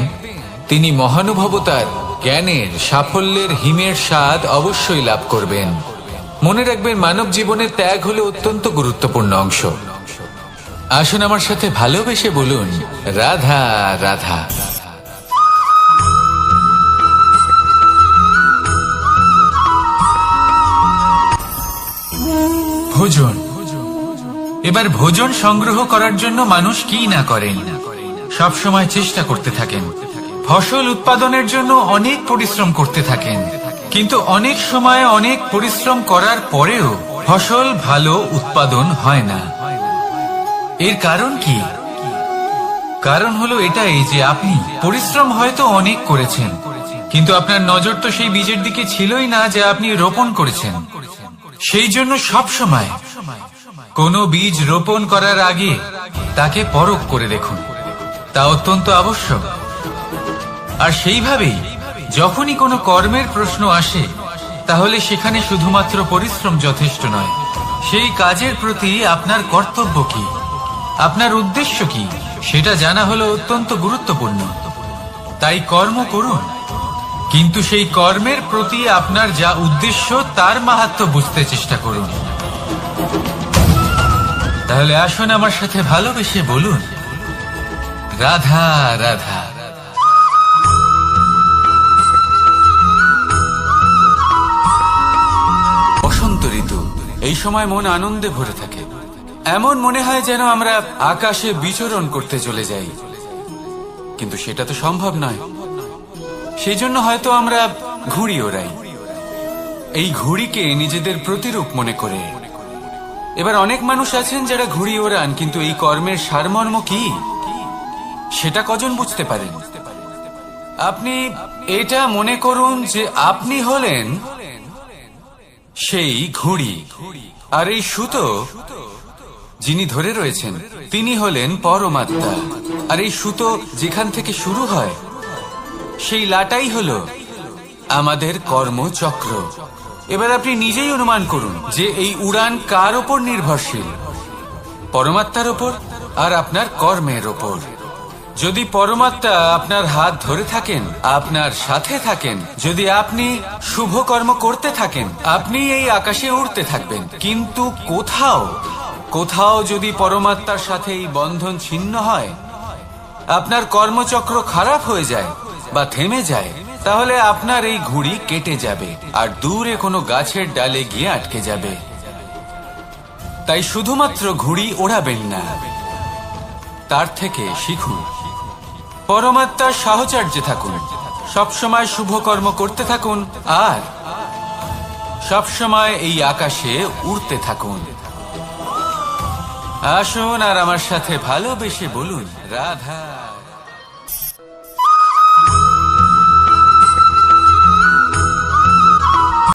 তিনি মহানুভবতার, জ্ঞানের, সাফল্যের হিমের স্বাদ অবশ্যই লাভ করবেন। মনে রাখবেন, মানব জীবনের ত্যাগ হলো অত্যন্ত গুরুত্বপূর্ণ অংশ। আসুন আমার সাথে ভালোবেসে বলুন, রাধা রাধা। ভোজন। এবার ভোজন সংগ্রহ করার জন্য মানুষ কি না করেন, সব সময় চেষ্টা করতে থাকেন। ফসল উৎপাদনের জন্য অনেক পরিশ্রম করতে থাকেন, কিন্তু অনেক সময় অনেক পরিশ্রম করার পরেও ফসল ভালো উৎপাদন হয় না। এর কারণ কি? কারণ হলো এটাই যে আপনি পরিশ্রম হয়তো অনেক করেছেন, কিন্তু আপনার নজর তো সেই বীজের দিকে ছিলই না যা আপনি রোপণ করেছেন। সেই জন্য সব সময় কোনো বীজ রোপণ করার আগে তাকে পরখ করে দেখুন, তা অত্যন্ত আবশ্যক। আর সেইভাবেই যখনই কোনো কর্মের প্রশ্ন আসে, তাহলে সেখানে শুধুমাত্র পরিশ্রম যথেষ্ট নয়। সেই কাজের প্রতি আপনার কর্তব্য কি, আপনার উদ্দেশ্য কি, সেটা জানা হলো অত্যন্ত গুরুত্বপূর্ণ। তাই কর্ম করুন, কিন্তু সেই কর্মের প্রতি আপনার যা উদ্দেশ্য তার মাহাত্ম্য বুঝতে চেষ্টা করুন। তাহলে আসুন আমার সাথে ভালোবেসে বলুন, রাধা রাধা। বসন্ত ঋতু, এই সময় মন আনন্দে ভরে থাকে। এমন মনে হয় যেন আমরা আকাশে বিচরণ করতে চলে যাই, কিন্তু সেটা তো সম্ভব নয়। সেই জন্য হয়তো আমরা ঘুড়ি ওড়াই, এই ঘুড়িকে নিজেদের প্রতিরূপ মনে করে। এবার অনেক মানুষ আছেন যারা ঘুড়ি ওড়ান, কিন্তু এই কর্মের সারমর্ম কি সেটা কজন বুঝতে পারেন? আপনি এটা মনে করুন যে আপনি হলেন সেই ঘুড়ি, আর এই সুতো যিনি ধরে রয়েছেন তিনি হলেন পরমাত্মা। আর এই সুতো যেখান থেকে শুরু হয়, সেই লাটাই হলো আমাদের কর্মচক্র। এবার আপনি নিজেই অনুমান করুন যে এই উড়ান কার ওপর নির্ভরশীল, পরমাত্মার ওপর আর আপনার কর্মের ওপর। যদি পরমাত্মা আপনার হাত ধরে থাকেন, আপনার সাথে থাকেন, যদি আপনি শুভ কর্ম করতে থাকেন, আপনি এই আকাশে উড়তে থাকবেন। কিন্তু কোথাও কোথাও যদি পরমাত্মার সাথে এই বন্ধন ছিন্ন হয়, আপনার কর্মচক্র খারাপ হয়ে যায় বা থেমে যায়, তাহলে আপনার এই ঘুড়ি কেটে যাবে আর দূরে কোনো গাছের ডালে গিয়ে আটকে যাবে। তাই শুধুমাত্র ঘুড়ি ওড়াবেন না, তার থেকে শিখুন, পরমাত্মার সাহচর্যে থাকুন, সবসময় শুভ কর্ম করতে থাকুন আর সবসময় এই আকাশে উড়তে থাকুন। আসুন আর আমার সাথে ভালোবেসে বলুন, রাধা।